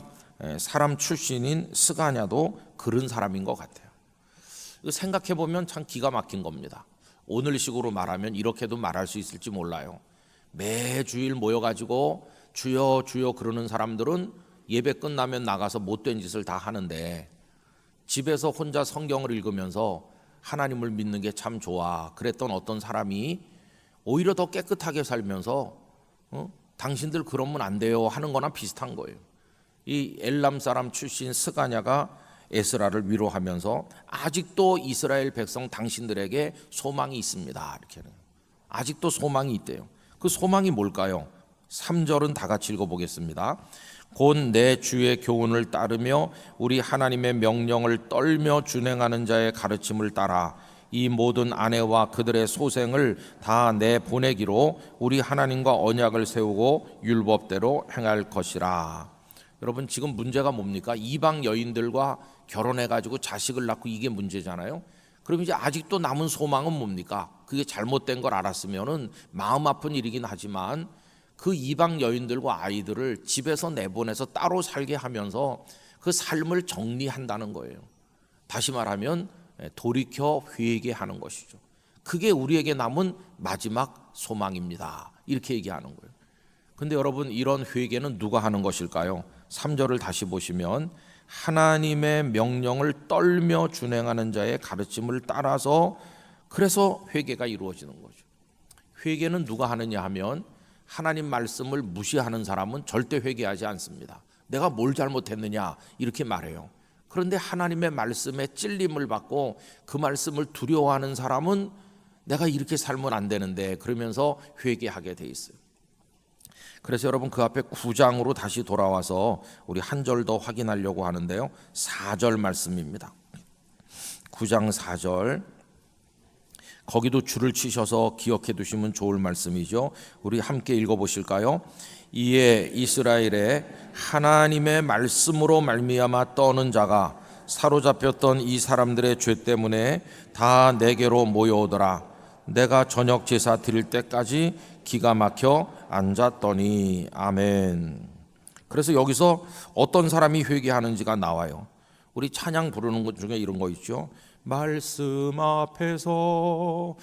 사람 출신인 스가냐도 그런 사람인 것 같아요. 생각해보면 참 기가 막힌 겁니다. 오늘식으로 말하면 이렇게도 말할 수 있을지 몰라요. 매주일 모여가지고 주여 주여 그러는 사람들은 예배 끝나면 나가서 못된 짓을 다 하는데 집에서 혼자 성경을 읽으면서 하나님을 믿는 게 참 좋아, 그랬던 어떤 사람이 오히려 더 깨끗하게 살면서 당신들 그러면 안 돼요 하는 거나 비슷한 거예요. 이 엘람 사람 출신 스가냐가 에스라를 위로하면서 아직도 이스라엘 백성 당신들에게 소망이 있습니다, 이렇게는 아직도 소망이 있대요. 그 소망이 뭘까요? 3절은 다 같이 읽어보겠습니다. 곧 내 주의 교훈을 따르며 우리 하나님의 명령을 떨며 준행하는 자의 가르침을 따라 이 모든 아내와 그들의 소생을 다 내 보내기로 우리 하나님과 언약을 세우고 율법대로 행할 것이라. 여러분 지금 문제가 뭡니까? 이방 여인들과 결혼해가지고 자식을 낳고 이게 문제잖아요. 그럼 이제 아직도 남은 소망은 뭡니까? 그게 잘못된 걸 알았으면은 마음 아픈 일이긴 하지만 그 이방 여인들과 아이들을 집에서 내보내서 따로 살게 하면서 그 삶을 정리한다는 거예요. 다시 말하면 돌이켜 회개하는 것이죠. 그게 우리에게 남은 마지막 소망입니다, 이렇게 얘기하는 거예요. 근데 여러분 이런 회개는 누가 하는 것일까요? 3절을 다시 보시면 하나님의 명령을 떨며 준행하는 자의 가르침을 따라서, 그래서 회개가 이루어지는 거죠. 회개는 누가 하느냐 하면 하나님 말씀을 무시하는 사람은 절대 회개하지 않습니다. 내가 뭘 잘못했느냐 이렇게 말해요. 그런데 하나님의 말씀에 찔림을 받고 그 말씀을 두려워하는 사람은 내가 이렇게 살면 안 되는데 그러면서 회개하게 돼 있어요. 그래서 여러분 그 앞에 9장으로 다시 돌아와서 우리 한 절 더 확인하려고 하는데요. 4절 말씀입니다. 9장 4절, 거기도 줄을 치셔서 기억해 두시면 좋을 말씀이죠. 우리 함께 읽어보실까요? 이에 이스라엘에 하나님의 말씀으로 말미암아 떠는 자가 사로잡혔던 이 사람들의 죄 때문에 다 내게로 모여오더라. 내가 저녁 제사 드릴 때까지 기가 막혀 앉았더니. 아멘. 그래서 여기서 어떤 사람이 회개하는지가 나와요. 우리 찬양 부르는 것 중에 이런 거 있죠. 말씀 앞에서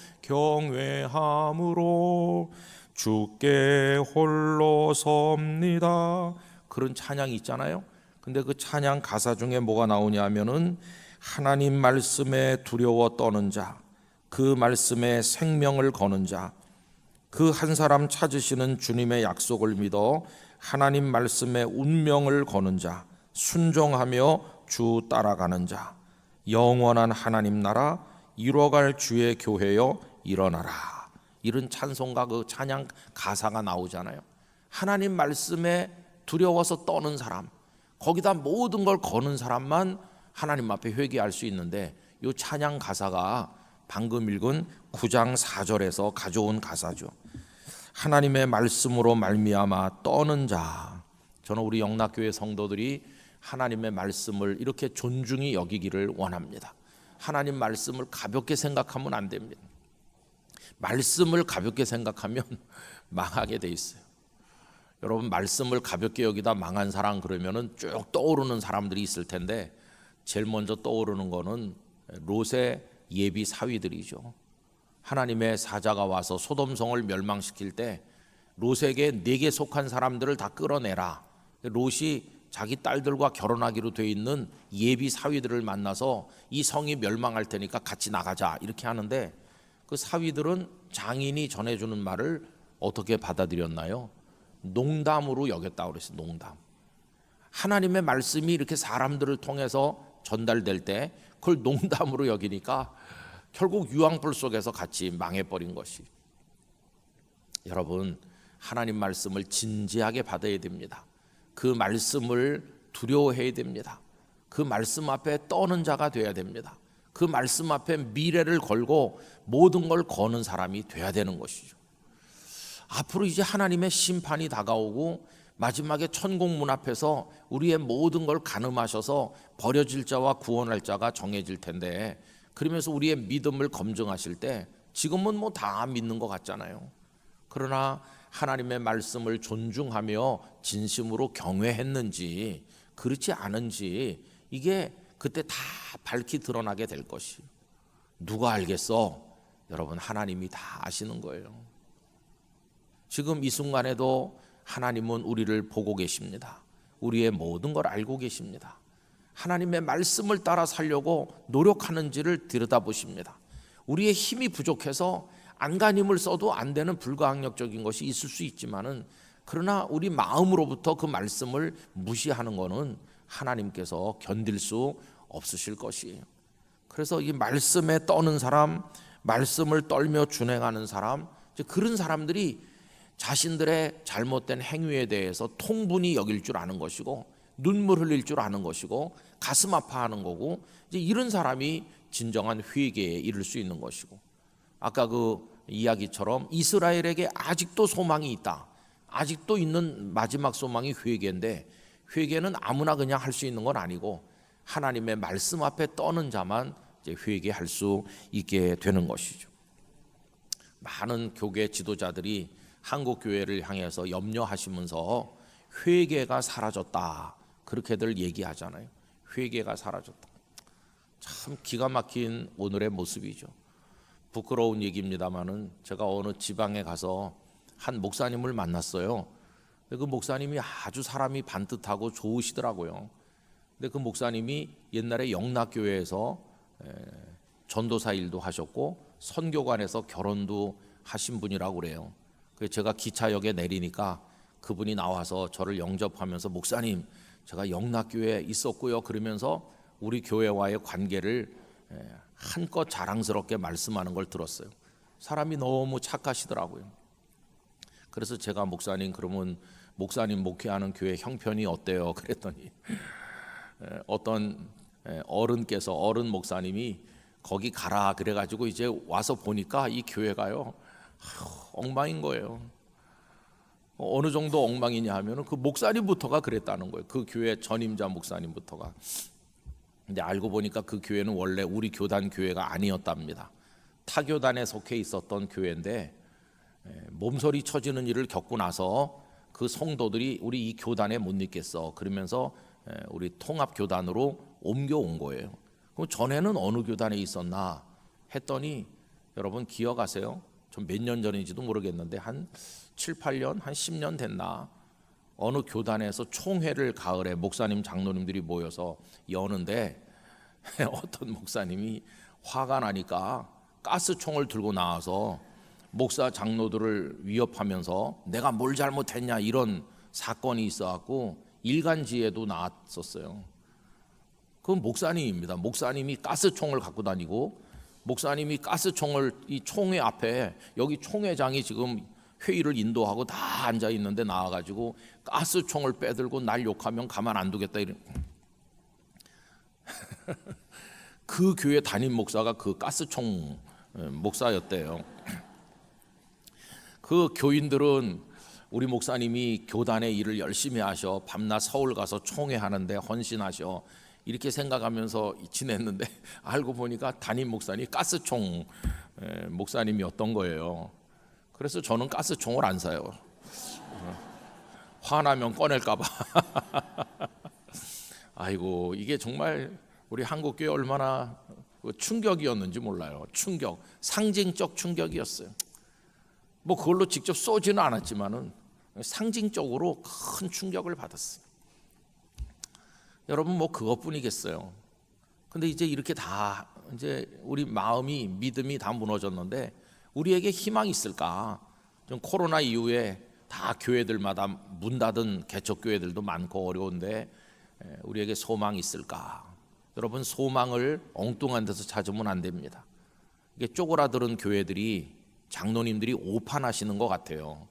경외함으로 주께 홀로 섭니다, 그런 찬양이 있잖아요. 근데 그 찬양 가사 중에 뭐가 나오냐 하면은 하나님 말씀에 두려워 떠는 자, 그 말씀에 생명을 거는 자, 그 한 사람 찾으시는 주님의 약속을 믿어 하나님 말씀에 운명을 거는 자, 순종하며 주 따라가는 자, 영원한 하나님 나라 이뤄갈 주의 교회여 일어나라. 이런 찬송가 그 찬양 가사가 나오잖아요. 하나님 말씀에 두려워서 떠는 사람, 거기다 모든 걸 거는 사람만 하나님 앞에 회개할 수 있는데, 이 찬양 가사가 방금 읽은 9장 4절에서 가져온 가사죠. 하나님의 말씀으로 말미암아 떠는 자. 저는 우리 영락교회 성도들이 하나님의 말씀을 이렇게 존중히 여기기를 원합니다. 하나님 말씀을 가볍게 생각하면 안 됩니다. 말씀을 가볍게 생각하면 망하게 돼 있어요. 여러분, 말씀을 가볍게 여기다 망한 사람 그러면은 쭉 떠오르는 사람들이 있을 텐데, 제일 먼저 떠오르는 거는 롯의 예비 사위들이죠. 하나님의 사자가 와서 소돔성을 멸망시킬 때 롯에게 내게 속한 사람들을 다 끌어내라. 롯이 자기 딸들과 결혼하기로 돼 있는 예비 사위들을 만나서 이 성이 멸망할 테니까 같이 나가자 이렇게 하는데, 그 사위들은 장인이 전해주는 말을 어떻게 받아들였나요? 농담으로 여겼다고 그랬어요. 농담. 하나님의 말씀이 이렇게 사람들을 통해서 전달될 때 그걸 농담으로 여기니까 결국 유황불 속에서 같이 망해버린 것이. 여러분, 하나님 말씀을 진지하게 받아야 됩니다. 그 말씀을 두려워해야 됩니다. 그 말씀 앞에 떠는 자가 돼야 됩니다. 그 말씀 앞에 미래를 걸고 모든 걸 거는 사람이 돼야 되는 것이죠. 앞으로 이제 하나님의 심판이 다가오고 마지막에 천국문 앞에서 우리의 모든 걸 가늠하셔서 버려질 자와 구원할 자가 정해질 텐데, 그러면서 우리의 믿음을 검증하실 때 지금은 뭐 다 믿는 것 같잖아요. 그러나 하나님의 말씀을 존중하며 진심으로 경외했는지 그렇지 않은지 이게 그때 다 밝히 드러나게 될 것이. 누가 알겠어? 여러분, 하나님이 다 아시는 거예요. 지금 이 순간에도 하나님은 우리를 보고 계십니다. 우리의 모든 걸 알고 계십니다. 하나님의 말씀을 따라 살려고 노력하는지를 들여다보십니다. 우리의 힘이 부족해서 안간힘을 써도 안 되는 불가항력적인 것이 있을 수 있지만은, 그러나 우리 마음으로부터 그 말씀을 무시하는 것은 하나님께서 견딜 수 없으실 것이에요. 그래서 이 말씀에 떠는 사람, 말씀을 떨며 준행하는 사람, 그런 사람들이 자신들의 잘못된 행위에 대해서 통분히 여길 줄 아는 것이고, 눈물 흘릴 줄 아는 것이고, 가슴 아파하는 거고, 이제 이런 사람이 진정한 회개에 이를 수 있는 것이고, 아까 그 이야기처럼 이스라엘에게 아직도 소망이 있다. 아직도 있는 마지막 소망이 회개인데, 회개는 아무나 그냥 할 수 있는 건 아니고 하나님의 말씀 앞에 떠는 자만 이제 회개할 수 있게 되는 것이죠. 많은 교계 지도자들이 한국 교회를 향해서 염려하시면서 회개가 사라졌다 그렇게들 얘기하잖아요. 회개가 사라졌다. 참 기가 막힌 오늘의 모습이죠. 부끄러운 얘기입니다만은 제가 어느 지방에 가서 한 목사님을 만났어요. 그 목사님이 아주 사람이 반듯하고 좋으시더라고요. 근데 그 목사님이 옛날에 영락교회에서 전도사 일도 하셨고 선교관에서 결혼도 하신 분이라고 그래요. 그래서 제가 기차역에 내리니까 그분이 나와서 저를 영접하면서, 목사님, 제가 영락교회에 있었고요 그러면서 우리 교회와의 관계를 한껏 자랑스럽게 말씀하는 걸 들었어요. 사람이 너무 착하시더라고요. 그래서 제가, 목사님, 그러면 목사님 목회하는 교회 형편이 어때요? 그랬더니 어떤 어른께서, 어른 목사님이 거기 가라 그래가지고 이제 와서 보니까 이 교회가요 엉망인 거예요. 어느 정도 엉망이냐 하면 그 목사님부터가 그랬다는 거예요. 그 교회 전임자 목사님부터가. 근데 알고 보니까 그 교회는 원래 우리 교단 교회가 아니었답니다. 타교단에 속해 있었던 교회인데 몸서리 쳐지는 일을 겪고 나서 그 성도들이 우리 이 교단에 못 있겠어 그러면서 우리 통합교단으로 옮겨온 거예요. 그럼 전에는 어느 교단에 있었나 했더니, 여러분 기억하세요? 좀 몇 년 전인지도 모르겠는데 한 7, 8년, 한 10년 됐나, 어느 교단에서 총회를 가을에 목사님 장로님들이 모여서 여는데 어떤 목사님이 화가 나니까 가스총을 들고 나와서 목사 장로들을 위협하면서 내가 뭘 잘못했냐 이런 사건이 있어갖고 일간지에도 나왔었어요. 그건 목사님입니다. 목사님이 가스총을 갖고 다니고, 목사님이 가스총을 이 총회 앞에, 여기 총회장이 지금 회의를 인도하고 다 앉아 있는데 나와가지고 가스총을 빼들고 날 욕하면 가만 안 두겠다 이런. 그 교회 담임 목사가 그 가스총 목사였대요. 그 교인들은 우리 목사님이 교단의 일을 열심히 하셔, 밤낮 서울 가서 총회하는데 헌신하셔, 이렇게 생각하면서 지냈는데 알고 보니까 담임 목사님이 가스총 목사님이었던 거예요. 그래서 저는 가스총을 안 사요. 화나면 꺼낼까 봐. 아이고, 이게 정말 우리 한국교회 얼마나 충격이었는지 몰라요. 충격, 상징적 충격이었어요. 뭐 그걸로 직접 쏘지는 않았지만은 상징적으로 큰 충격을 받았어요. 여러분, 뭐 그것뿐이겠어요. 근데 이제 이렇게 다 이제 우리 마음이, 믿음이 다 무너졌는데 우리에게 희망이 있을까? 좀 코로나 이후에 다 교회들마다 문 닫은 개척교회들도 많고 어려운데 우리에게 소망이 있을까? 여러분, 소망을 엉뚱한 데서 찾으면 안 됩니다. 이게 쪼그라드는 교회들이 장로님들이 오판하시는 것 같아요.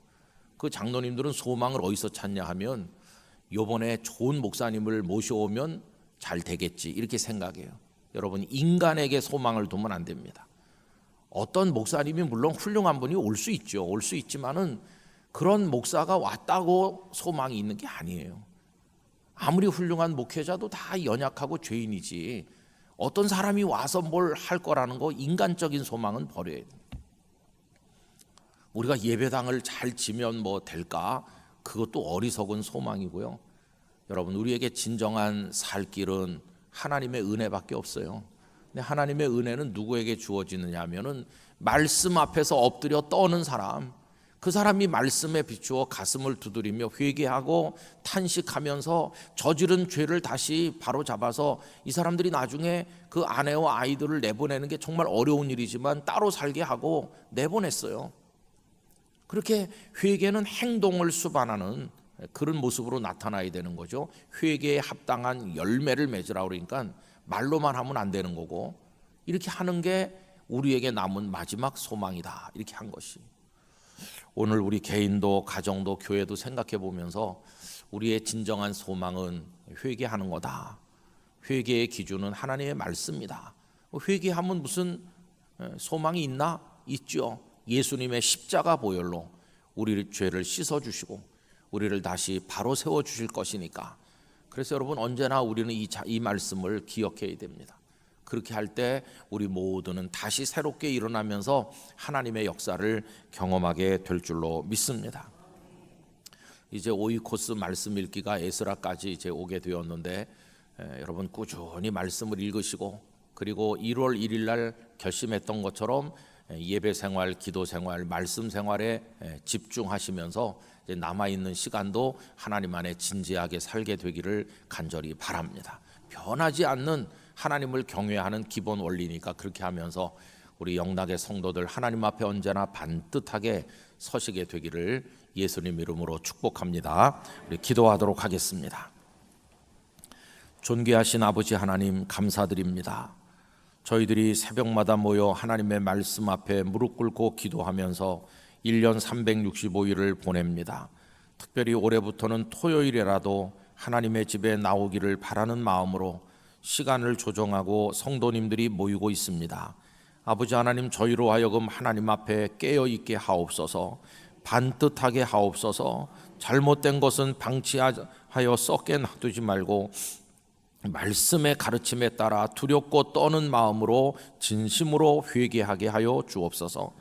그 장로님들은 소망을 어디서 찾냐 하면 요번에 좋은 목사님을 모셔오면 잘 되겠지 이렇게 생각해요. 여러분, 인간에게 소망을 두면 안 됩니다. 어떤 목사님이 물론 훌륭한 분이 올 수 있죠. 올 수 있지만은 그런 목사가 왔다고 소망이 있는 게 아니에요. 아무리 훌륭한 목회자도 다 연약하고 죄인이지 어떤 사람이 와서 뭘 할 거라는 거, 인간적인 소망은 버려야 돼요. 우리가 예배당을 잘 지면 뭐 될까? 그것도 어리석은 소망이고요. 여러분, 우리에게 진정한 살 길은 하나님의 은혜밖에 없어요. 근데 하나님의 은혜는 누구에게 주어지느냐 하면은 말씀 앞에서 엎드려 떠는 사람, 그 사람이 말씀에 비추어 가슴을 두드리며 회개하고 탄식하면서 저지른 죄를 다시 바로잡아서 이 사람들이 나중에 그 아내와 아이들을 내보내는 게 정말 어려운 일이지만 따로 살게 하고 내보냈어요. 그렇게 회개는 행동을 수반하는 그런 모습으로 나타나야 되는 거죠. 회개에 합당한 열매를 맺으라 그러니까 말로만 하면 안 되는 거고, 이렇게 하는 게 우리에게 남은 마지막 소망이다, 이렇게 한 것이. 오늘 우리 개인도 가정도 교회도 생각해 보면서 우리의 진정한 소망은 회개하는 거다. 회개의 기준은 하나님의 말씀이다. 회개하면 무슨 소망이 있나? 있죠. 예수님의 십자가 보혈로 우리 죄를 씻어주시고 우리를 다시 바로 세워주실 것이니까. 그래서 여러분, 언제나 우리는 이 말씀을 기억해야 됩니다. 그렇게 할 때 우리 모두는 다시 새롭게 일어나면서 하나님의 역사를 경험하게 될 줄로 믿습니다. 이제 오이코스 말씀 읽기가 에스라까지 이제 오게 되었는데 여러분, 꾸준히 말씀을 읽으시고, 그리고 1월 1일 날 결심했던 것처럼 예배 생활, 기도 생활, 말씀 생활에 집중하시면서 이제 남아있는 시간도 하나님 안에 진지하게 살게 되기를 간절히 바랍니다. 변하지 않는 하나님을 경외하는 기본 원리니까 그렇게 하면서 우리 영락의 성도들 하나님 앞에 언제나 반듯하게 서시게 되기를 예수님 이름으로 축복합니다. 우리 기도하도록 하겠습니다. 존귀하신 아버지 하나님, 감사드립니다. 저희들이 새벽마다 모여 하나님의 말씀 앞에 무릎 꿇고 기도하면서 1년 365일을 보냅니다. 특별히 올해부터는 토요일이라도 하나님의 집에 나오기를 바라는 마음으로 시간을 조정하고 성도님들이 모이고 있습니다. 아버지 하나님, 저희로 하여금 하나님 앞에 깨어있게 하옵소서. 반듯하게 하옵소서. 잘못된 것은 방치하여 썩게 놔두지 말고 말씀의 가르침에 따라 두렵고 떠는 마음으로 진심으로 회개하게 하여 주옵소서.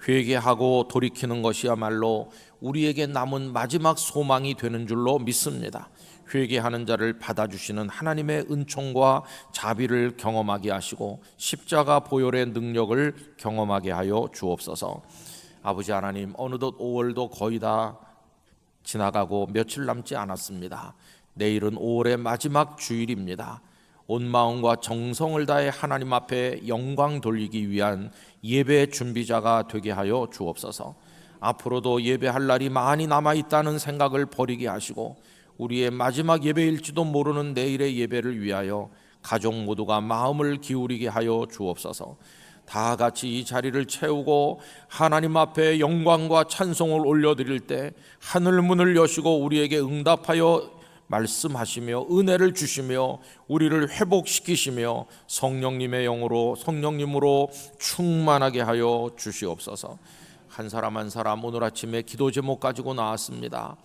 회개하고 돌이키는 것이야말로 우리에게 남은 마지막 소망이 되는 줄로 믿습니다. 회개하는 자를 받아주시는 하나님의 은총과 자비를 경험하게 하시고 십자가 보혈의 능력을 경험하게 하여 주옵소서. 아버지 하나님, 어느덧 5월도 거의 다 지나가고 며칠 남지 않았습니다. 내일은 5월의 마지막 주일입니다. 온 마음과 정성을 다해 하나님 앞에 영광 돌리기 위한 예배 준비자가 되게 하여 주옵소서. 앞으로도 예배할 날이 많이 남아있다는 생각을 버리게 하시고 우리의 마지막 예배일지도 모르는 내일의 예배를 위하여 가족 모두가 마음을 기울이게 하여 주옵소서. 다 같이 이 자리를 채우고 하나님 앞에 영광과 찬송을 올려드릴 때 하늘 문을 여시고 우리에게 응답하여 말씀하시며 은혜를 주시며 우리를 회복시키시며 성령님의 영으로 성령님으로 충만하게 하여 주시옵소서. 한 사람 한 사람 오늘 아침에 기도 제목 가지고 나왔습니다.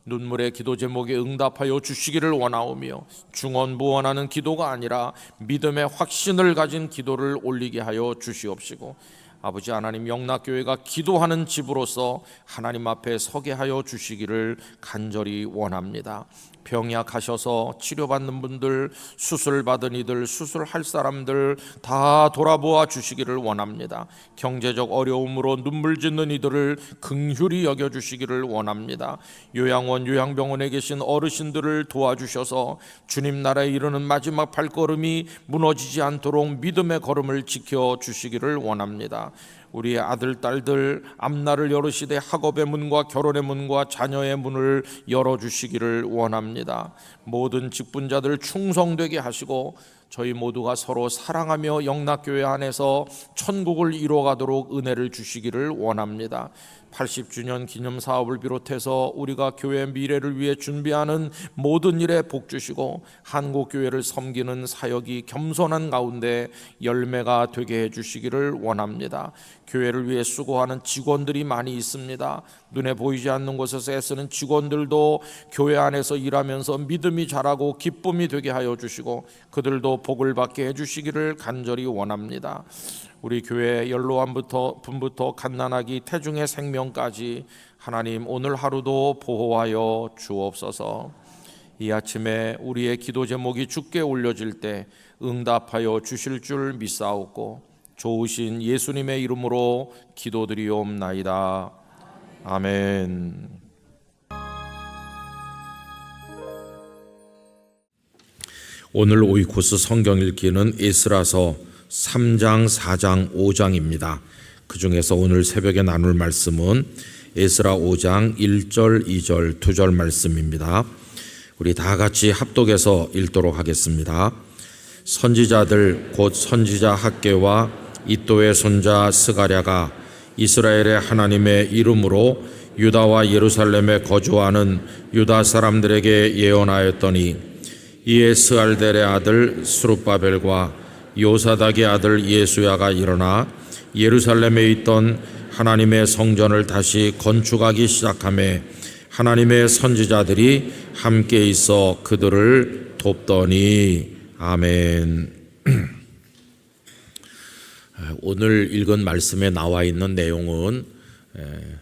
눈물의 기도 제목에 응답하여 주시기를 원하오며 중언부언하는 기도가 아니라 믿음의 확신을 가진 기도를 올리게 하여 주시옵시고 아버지 하나님, 영락교회가 기도하는 집으로서 하나님 앞에 서게 하여 주시기를 간절히 원합니다. 병약하셔서 치료받는 분들, 수술받은 이들, 수술할 사람들 다 돌아보아 주시기를 원합니다. 경제적 어려움으로 눈물 짓는 이들을 긍휼히 여겨주시기를 원합니다. 요양원, 요양병원에 계신 어르신들을 도와주셔서 주님 나라에 이르는 마지막 발걸음이 무너지지 않도록 믿음의 걸음을 지켜주시기를 원합니다. 우리 아들, 딸들 앞날을 열으시되 학업의 문과 결혼의 문과 자녀의 문을 열어주시기를 원합니다. 모든 직분자들 충성되게 하시고 저희 모두가 서로 사랑하며 영락교회 안에서 천국을 이루어가도록 은혜를 주시기를 원합니다. 80주년 기념 사업을 비롯해서 우리가 교회의 미래를 위해 준비하는 모든 일에 복 주시고 한국교회를 섬기는 사역이 겸손한 가운데 열매가 되게 해주시기를 원합니다. 교회를 위해 수고하는 직원들이 많이 있습니다. 눈에 보이지 않는 곳에서 애쓰는 직원들도 교회 안에서 일하면서 믿음이 자라고 기쁨이 되게 하여 주시고 그들도 복을 받게 해주시기를 간절히 원합니다. 우리 교회 연로한부터 분부터 갓난아기 태중의 생명까지 하나님 오늘 하루도 보호하여 주옵소서. 이 아침에 우리의 기도 제목이 주께 올려질 때 응답하여 주실 줄 믿사옵고 좋으신 예수님의 이름으로 기도드리옵나이다. 아멘. 오늘 오이코스 성경 읽기는 에스라서 3장, 4장, 5장입니다. 그 중에서 오늘 새벽에 나눌 말씀은 에스라 5장 1절, 2절, 2절 말씀입니다. 우리 다 같이 합독해서 읽도록 하겠습니다. 선지자들 곧 선지자 학개와 이도의 손자 스가랴가 이스라엘의 하나님의 이름으로 유다와 예루살렘에 거주하는 유다 사람들에게 예언하였더니 이에 스알델의 아들 스룹바벨과 요사닥의 아들 예수야가 일어나 예루살렘에 있던 하나님의 성전을 다시 건축하기 시작하며 하나님의 선지자들이 함께 있어 그들을 돕더니 아멘. 오늘 읽은 말씀에 나와 있는 내용은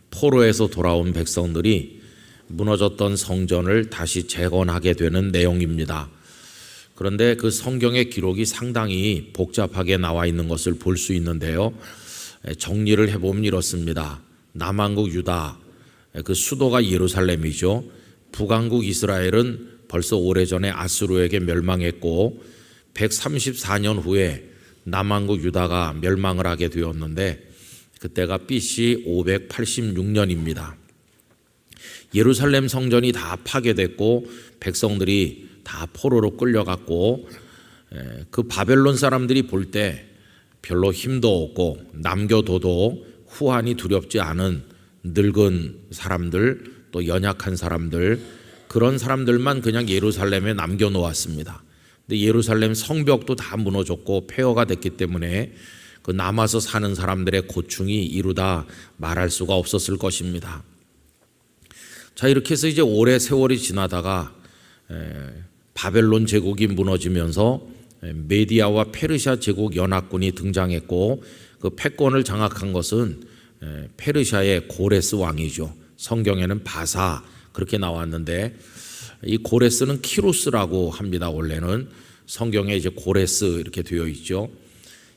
포로에서 돌아온 백성들이 무너졌던 성전을 다시 재건하게 되는 내용입니다. 그런데 그 성경의 기록이 상당히 복잡하게 나와 있는 것을 볼 수 있는데요. 정리를 해보면 이렇습니다. 남한국 유다, 그 수도가 예루살렘이죠. 북한국 이스라엘은 벌써 오래전에 아수르에게 멸망했고 134년 후에 남한국 유다가 멸망을 하게 되었는데 그때가 BC 586년입니다. 예루살렘 성전이 다 파괴됐고 백성들이 다 포로로 끌려갔고 그 바벨론 사람들이 볼 때 별로 힘도 없고 남겨둬도 후환이 두렵지 않은 늙은 사람들 또 연약한 사람들 그런 사람들만 그냥 예루살렘에 남겨놓았습니다. 근데 예루살렘 성벽도 다 무너졌고 폐허가 됐기 때문에 그 남아서 사는 사람들의 고충이 이루다 말할 수가 없었을 것입니다. 자, 이렇게 해서 이제 오래 세월이 지나다가 바벨론 제국이 무너지면서 메디아와 페르시아 제국 연합군이 등장했고 그 패권을 장악한 것은 페르시아의 고레스 왕이죠. 성경에는 바사 그렇게 나왔는데 이 고레스는 키루스라고 합니다. 원래는 성경에 이제 고레스 이렇게 되어 있죠.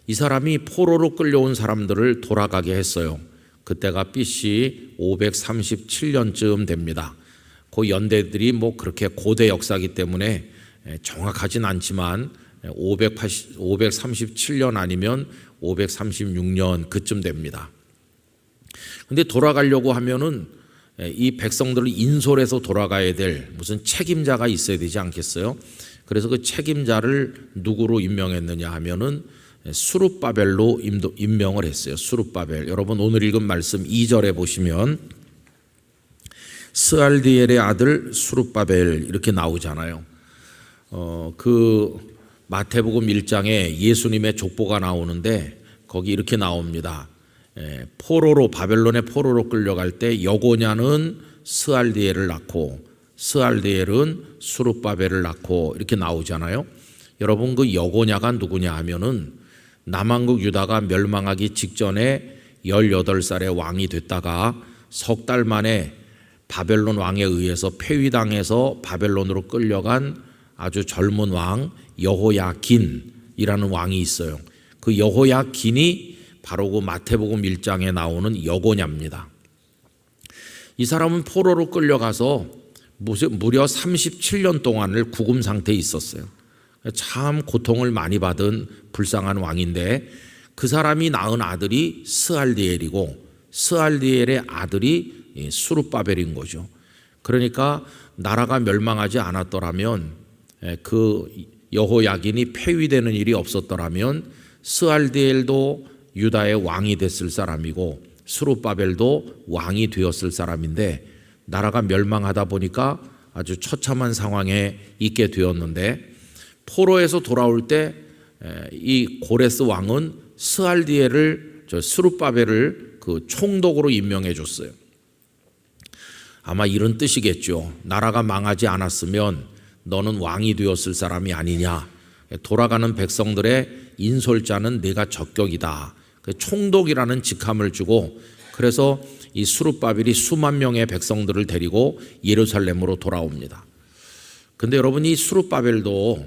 이 사람이 포로로 끌려온 사람들을 돌아가게 했어요. 그때가 BC 537년쯤 됩니다. 그 연대들이 뭐 그렇게 고대 역사이기 때문에 정확하진 않지만 537년 아니면 536년 그쯤 됩니다. 근데 돌아가려고 하면은 이 백성들을 인솔해서 돌아가야 될 무슨 책임자가 있어야 되지 않겠어요? 그래서 그 책임자를 누구로 임명했느냐 하면은 수룹바벨로 임명을 했어요. 수룹바벨. 여러분 오늘 읽은 말씀 2절에 보시면 스알디엘의 아들 수룹바벨 이렇게 나오잖아요. 그 마태복음 1장에 예수님의 족보가 나오는데 거기 이렇게 나옵니다. 포로로 바벨론의 포로로 끌려갈 때 여고냐는 스알디엘을 낳고 스알디엘은 수룹바벨을 낳고 이렇게 나오잖아요. 여러분 그 여고냐가 누구냐 하면은 남왕국 유다가 멸망하기 직전에 18살의 왕이 됐다가 석 달 만에 바벨론 왕에 의해서 폐위당해서 바벨론으로 끌려간 아주 젊은 왕 여호야긴이라는 왕이 있어요. 그 여호야긴이 바로 그 마태복음 1장에 나오는 여고냐입니다. 이 사람은 포로로 끌려가서 무려 37년 동안을 구금 상태에 있었어요. 참 고통을 많이 받은 불쌍한 왕인데 그 사람이 낳은 아들이 스알디엘이고 스알디엘의 아들이 수룹바벨인 거죠. 그러니까 나라가 멸망하지 않았더라면 그 여호야긴이 폐위되는 일이 없었더라면 스알디엘도 유다의 왕이 됐을 사람이고 수룹바벨도 왕이 되었을 사람인데 나라가 멸망하다 보니까 아주 처참한 상황에 있게 되었는데 포로에서 돌아올 때 이 고레스 왕은 스알디엘을 수룹바벨을 그 총독으로 임명해 줬어요. 아마 이런 뜻이겠죠. 나라가 망하지 않았으면 너는 왕이 되었을 사람이 아니냐. 돌아가는 백성들의 인솔자는 네가 적격이다. 총독이라는 직함을 주고 그래서 이 수룹바벨이 수만 명의 백성들을 데리고 예루살렘으로 돌아옵니다. 근데 여러분 이 수룹바벨도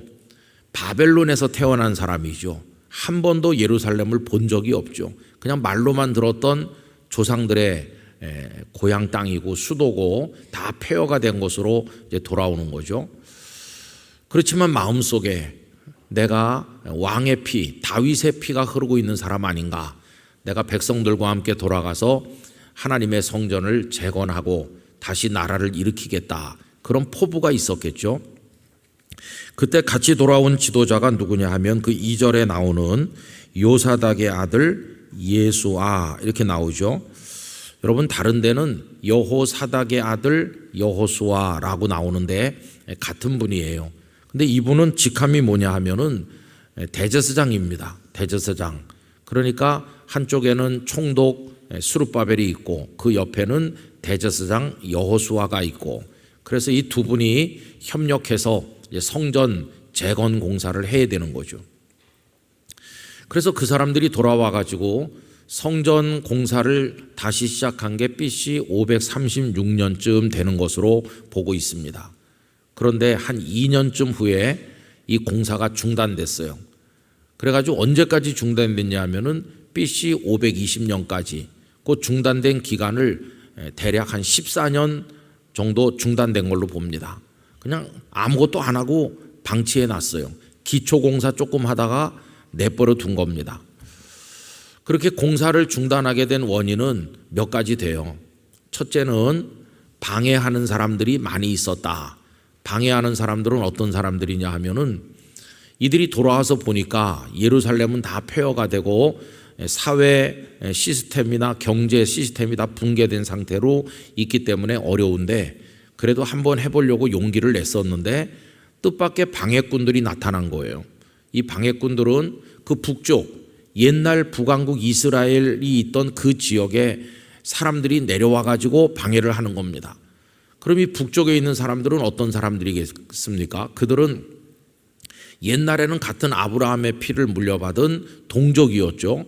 바벨론에서 태어난 사람이죠. 한 번도 예루살렘을 본 적이 없죠. 그냥 말로만 들었던 조상들의 고향 땅이고 수도고 다 폐허가 된 곳으로 이제 돌아오는 거죠. 그렇지만 마음속에 내가 왕의 피, 다윗의 피가 흐르고 있는 사람 아닌가. 내가 백성들과 함께 돌아가서 하나님의 성전을 재건하고 다시 나라를 일으키겠다. 그런 포부가 있었겠죠. 그때 같이 돌아온 지도자가 누구냐 하면 그 2절에 나오는 요사닥의 아들 예수아 이렇게 나오죠. 여러분 다른 데는 여호사닥의 아들 여호수아라고 나오는데 같은 분이에요. 근데 이분은 직함이 뭐냐 하면은 대제사장입니다. 대제사장. 그러니까 한쪽에는 총독 수룹바벨이 있고 그 옆에는 대제사장 여호수아가 있고 그래서 이 두 분이 협력해서 성전 재건 공사를 해야 되는 거죠. 그래서 그 사람들이 돌아와 가지고 성전 공사를 다시 시작한 게 BC 536년쯤 되는 것으로 보고 있습니다. 그런데 한 2년쯤 후에 이 공사가 중단됐어요. 그래가지고 언제까지 중단됐냐 하면은 BC 520년까지 그 중단된 기간을 대략 한 14년 정도 중단된 걸로 봅니다. 그냥 아무것도 안 하고 방치해 놨어요. 기초공사 조금 하다가 내버려 둔 겁니다. 그렇게 공사를 중단하게 된 원인은 몇 가지 돼요. 첫째는 방해하는 사람들이 많이 있었다. 방해하는 사람들은 어떤 사람들이냐 하면은 이들이 돌아와서 보니까 예루살렘은 다 폐허가 되고 사회 시스템이나 경제 시스템이 다 붕괴된 상태로 있기 때문에 어려운데 그래도 한번 해보려고 용기를 냈었는데 뜻밖의 방해꾼들이 나타난 거예요. 이 방해꾼들은 그 북쪽 옛날 북왕국 이스라엘이 있던 그 지역에 사람들이 내려와 가지고 방해를 하는 겁니다. 그럼 이 북쪽에 있는 사람들은 어떤 사람들이겠습니까? 그들은 옛날에는 같은 아브라함의 피를 물려받은 동족이었죠.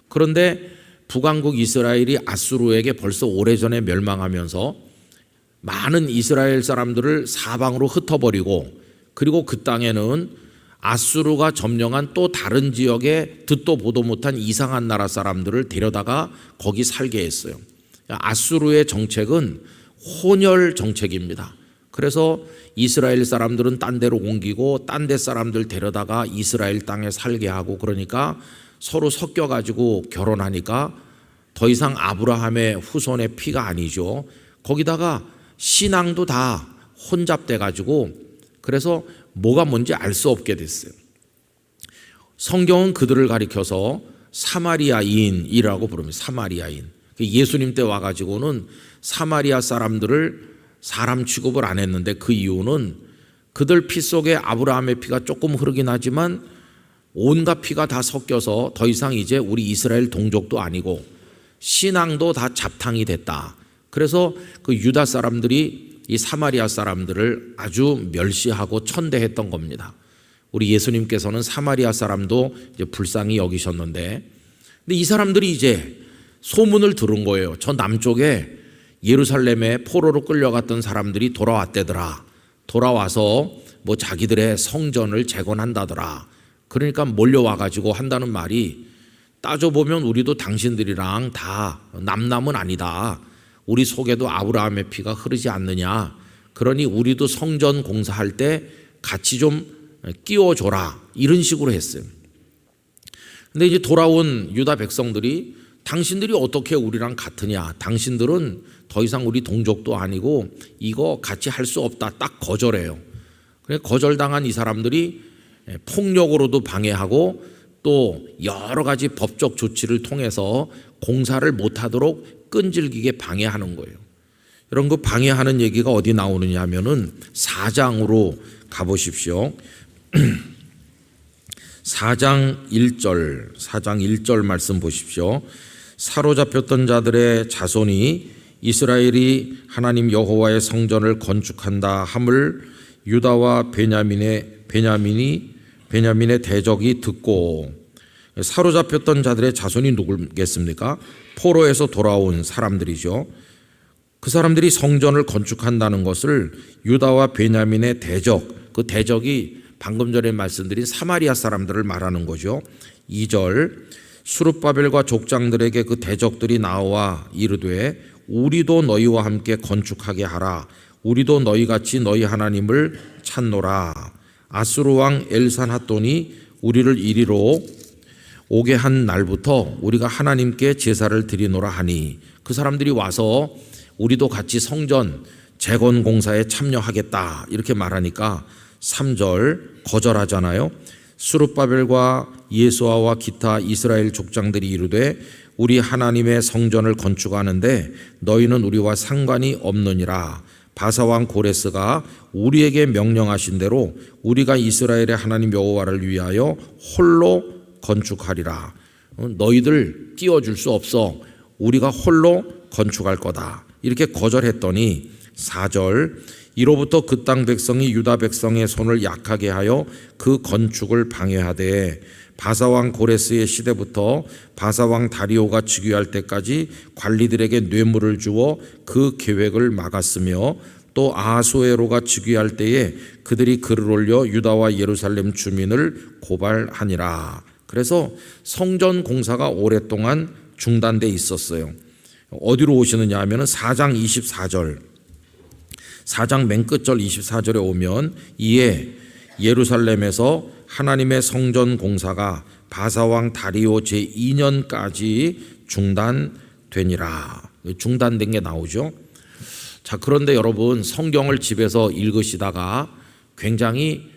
그런데 북왕국 이스라엘이 아수르에게 벌써 오래전에 멸망하면서 많은 이스라엘 사람들을 사방으로 흩어버리고 그리고 그 땅에는 아수르가 점령한 또 다른 지역에 듣도 보도 못한 이상한 나라 사람들을 데려다가 거기 살게 했어요. 아수르의 정책은 혼혈 정책입니다. 그래서 이스라엘 사람들은 딴 데로 옮기고 딴 데 사람들 데려다가 이스라엘 땅에 살게 하고 그러니까 서로 섞여가지고 결혼하니까 더 이상 아브라함의 후손의 피가 아니죠. 거기다가 신앙도 다 혼잡돼 가지고 그래서 뭐가 뭔지 알 수 없게 됐어요. 성경은 그들을 가리켜서 사마리아인이라고 부릅니다. 사마리아인. 예수님 때 와가지고는 사마리아 사람들을 사람 취급을 안 했는데 그 이유는 그들 피 속에 아브라함의 피가 조금 흐르긴 하지만 온갖 피가 다 섞여서 더 이상 이제 우리 이스라엘 동족도 아니고 신앙도 다 잡탕이 됐다. 그래서 그 유다 사람들이 이 사마리아 사람들을 아주 멸시하고 천대했던 겁니다. 우리 예수님께서는 사마리아 사람도 이제 불쌍히 여기셨는데, 근데 이 사람들이 이제 소문을 들은 거예요. 저 남쪽에 예루살렘에 포로로 끌려갔던 사람들이 돌아왔대더라. 돌아와서 뭐 자기들의 성전을 재건한다더라. 그러니까 몰려와가지고 한다는 말이, 따져보면 우리도 당신들이랑 다 남남은 아니다. 우리 속에도 아브라함의 피가 흐르지 않느냐. 그러니 우리도 성전 공사할 때 같이 좀 끼워줘라. 이런 식으로 했어요. 근데 이제 돌아온 유다 백성들이 당신들이 어떻게 우리랑 같으냐. 당신들은 더 이상 우리 동족도 아니고 이거 같이 할 수 없다. 딱 거절해요. 그래서 거절당한 이 사람들이 폭력으로도 방해하고 또 여러 가지 법적 조치를 통해서 공사를 못하도록 끈질기게 방해하는 거예요. 여러분, 그 방해하는 얘기가 어디 나오느냐 하면은 4장으로 가보십시오. 4장 1절 말씀 보십시오. 사로잡혔던 자들의 자손이 이스라엘이 하나님 여호와의 성전을 건축한다 함을 유다와 베냐민의 대적이 듣고, 사로잡혔던 자들의 자손이 누구겠습니까? 포로에서 돌아온 사람들이죠. 그 사람들이 성전을 건축한다는 것을 유다와 베냐민의 대적, 그 대적이 방금 전에 말씀드린 사마리아 사람들을 말하는 거죠. 2절, 수룹바벨과 족장들에게 그 대적들이 나와 이르되 우리도 너희와 함께 건축하게 하라. 우리도 너희같이 너희 하나님을 찾노라. 아수르 왕 엘산핫돈이 우리를 이리로 오게 한 날부터 우리가 하나님께 제사를 드리노라 하니, 그 사람들이 와서 우리도 같이 성전 재건 공사에 참여하겠다 이렇게 말하니까 3절 거절하잖아요. 수룹바벨과 예수아와 기타 이스라엘 족장들이 이르되 우리 하나님의 성전을 건축하는데 너희는 우리와 상관이 없느니라. 바사왕 고레스가 우리에게 명령하신 대로 우리가 이스라엘의 하나님 여호와를 위하여 홀로 건축하리라. 너희들 띄워줄 수 없어. 우리가 홀로 건축할 거다. 이렇게 거절했더니 4절, 이로부터 그 땅 백성이 유다 백성의 손을 약하게 하여 그 건축을 방해하되 바사왕 고레스의 시대부터 바사왕 다리오가 즉위할 때까지 관리들에게 뇌물을 주어 그 계획을 막았으며, 또 아하수에로가 즉위할 때에 그들이 글을 올려 유다와 예루살렘 주민을 고발하니라. 그래서 성전 공사가 오랫동안 중단돼 있었어요. 어디로 오시느냐 하면 4장 24절, 4장 맨 끝절 24절에 오면, 이에 예루살렘에서 하나님의 성전 공사가 바사왕 다리오 제2년까지 중단되니라. 중단된 게 나오죠. 자, 그런데 여러분, 성경을 집에서 읽으시다가 굉장히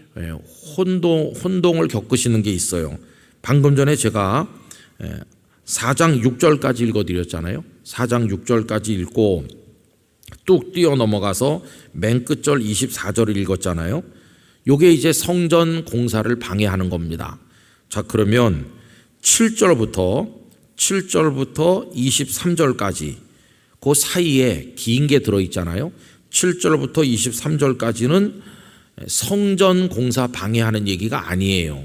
혼동을 겪으시는 게 있어요. 방금 전에 제가 4장 6절까지 읽어드렸잖아요. 4장 6절까지 읽고 뚝 뛰어 넘어가서 맨 끝절 24절을 읽었잖아요. 요게 이제 성전 공사를 방해하는 겁니다. 자, 그러면 7절부터 23절까지 그 사이에 긴 게 들어있잖아요. 7절부터 23절까지는 성전 공사 방해하는 얘기가 아니에요.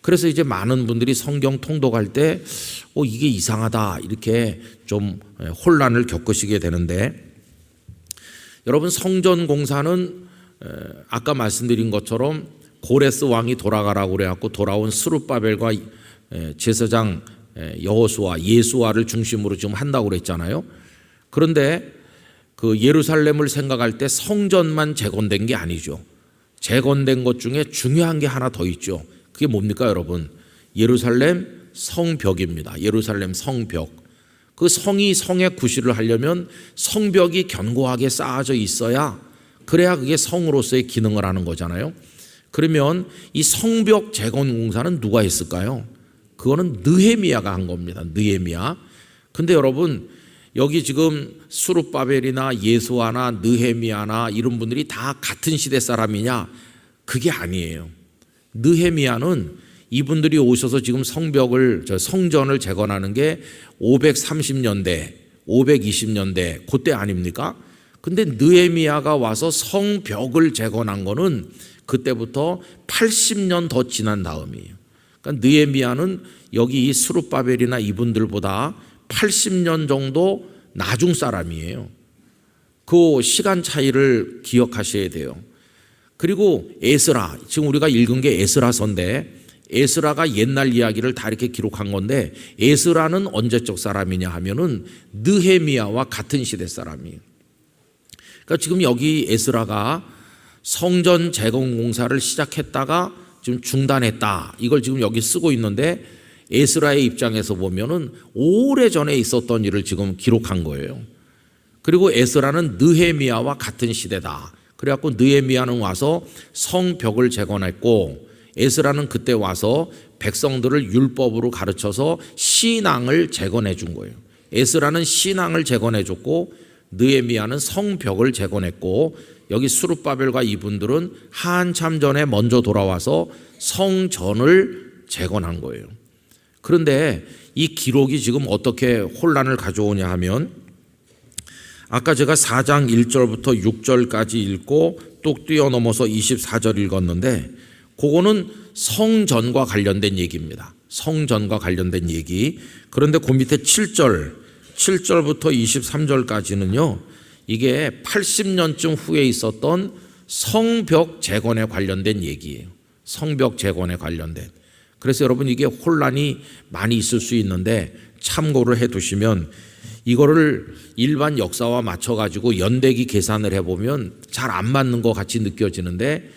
그래서 이제 많은 분들이 성경 통독할 때 이게 이상하다 이렇게 좀 혼란을 겪으시게 되는데, 여러분, 성전 공사는 아까 말씀드린 것처럼 고레스 왕이 돌아가라고 그래갖고 돌아온 스룹바벨과 제사장 여호수아, 예수아를 중심으로 지금 한다고 그랬잖아요. 그런데 그 예루살렘을 생각할 때 성전만 재건된 게 아니죠. 재건된 것 중에 중요한 게 하나 더 있죠. 그게 뭡니까, 여러분? 예루살렘 성벽입니다. 예루살렘 성벽. 그 성이 성의 구실을 하려면 성벽이 견고하게 쌓아져 있어야, 그래야 그게 성으로서의 기능을 하는 거잖아요. 그러면 이 성벽 재건 공사는 누가 했을까요? 그거는 느헤미야가 한 겁니다. 느헤미야. 근데 여러분 여기 지금 스룹바벨이나 예수아나 느헤미야나 이런 분들이 다 같은 시대 사람이냐? 그게 아니에요. 느헤미야는 이분들이 오셔서 지금 성전을 재건하는 게 530년대, 520년대 그때 아닙니까? 근데 느헤미야가 와서 성벽을 재건한 거는 그때부터 80년 더 지난 다음이에요. 그러니까 느헤미야는 여기 이 스룹바벨이나 이분들보다 80년 정도 나중 사람이에요. 그 시간 차이를 기억하셔야 돼요. 그리고 에스라, 지금 우리가 읽은 게 에스라서인데 에스라가 옛날 이야기를 다 이렇게 기록한 건데 에스라는 언제적 사람이냐 하면은 느헤미야와 같은 시대 사람이에요. 그러니까 지금 여기 에스라가 성전 재건 공사를 시작했다가 지금 중단했다. 이걸 지금 여기 쓰고 있는데 에스라의 입장에서 보면은 오래전에 있었던 일을 지금 기록한 거예요. 그리고 에스라는 느헤미야와 같은 시대다. 그래갖고 느헤미야는 와서 성벽을 재건했고 에스라는 그때 와서 백성들을 율법으로 가르쳐서 신앙을 재건해 준 거예요. 에스라는 신앙을 재건해 줬고 느헤미야는 성벽을 재건했고 여기 스룹바벨과 이분들은 한참 전에 먼저 돌아와서 성전을 재건한 거예요. 그런데 이 기록이 지금 어떻게 혼란을 가져오냐 하면 아까 제가 4장 1절부터 6절까지 읽고 뚝 뛰어넘어서 24절 읽었는데 그거는 성전과 관련된 얘기입니다. 성전과 관련된 얘기. 그런데 그 밑에 7절부터 23절까지는요. 이게 80년쯤 후에 있었던 성벽 재건에 관련된 얘기예요. 성벽 재건에 관련된. 그래서 여러분 이게 혼란이 많이 있을 수 있는데 참고를 해 두시면 이거를 일반 역사와 맞춰가지고 연대기 계산을 해보면 잘 안 맞는 것 같이 느껴지는데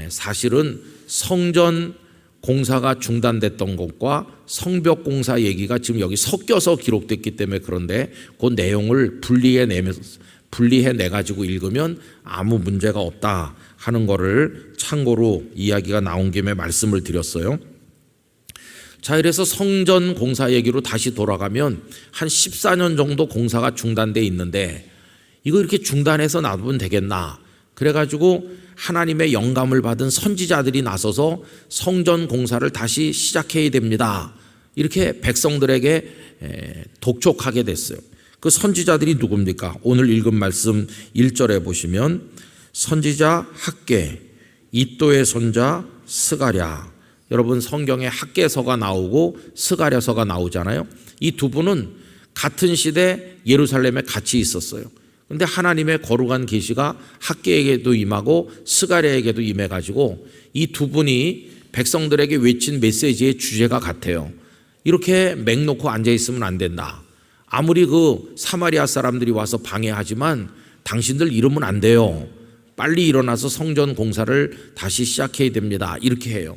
사실은 성전 공사가 중단됐던 것과 성벽 공사 얘기가 지금 여기 섞여서 기록됐기 때문에 그런데 그 내용을 분리해 가지고 읽으면 아무 문제가 없다 하는 거를 참고로 이야기가 나온 김에 말씀을 드렸어요. 자, 그래서 성전 공사 얘기로 다시 돌아가면 한 14년 정도 공사가 중단돼 있는데 이거 이렇게 중단해서 놔두면 되겠나? 그래가지고 하나님의 영감을 받은 선지자들이 나서서 성전 공사를 다시 시작해야 됩니다. 이렇게 백성들에게 독촉하게 됐어요. 그 선지자들이 누굽니까? 오늘 읽은 말씀 1절에 보시면 선지자 학개, 이도의 손자 스가랴. 여러분 성경에 학개서가 나오고 스가랴서가 나오잖아요. 이 두 분은 같은 시대 예루살렘에 같이 있었어요. 그런데 하나님의 거룩한 계시가 학개에게도 임하고 스가랴에게도 임해가지고 이 두 분이 백성들에게 외친 메시지의 주제가 같아요. 이렇게 맹 놓고 앉아있으면 안 된다. 아무리 그 사마리아 사람들이 와서 방해하지만 당신들 이러면 안 돼요. 빨리 일어나서 성전 공사를 다시 시작해야 됩니다. 이렇게 해요.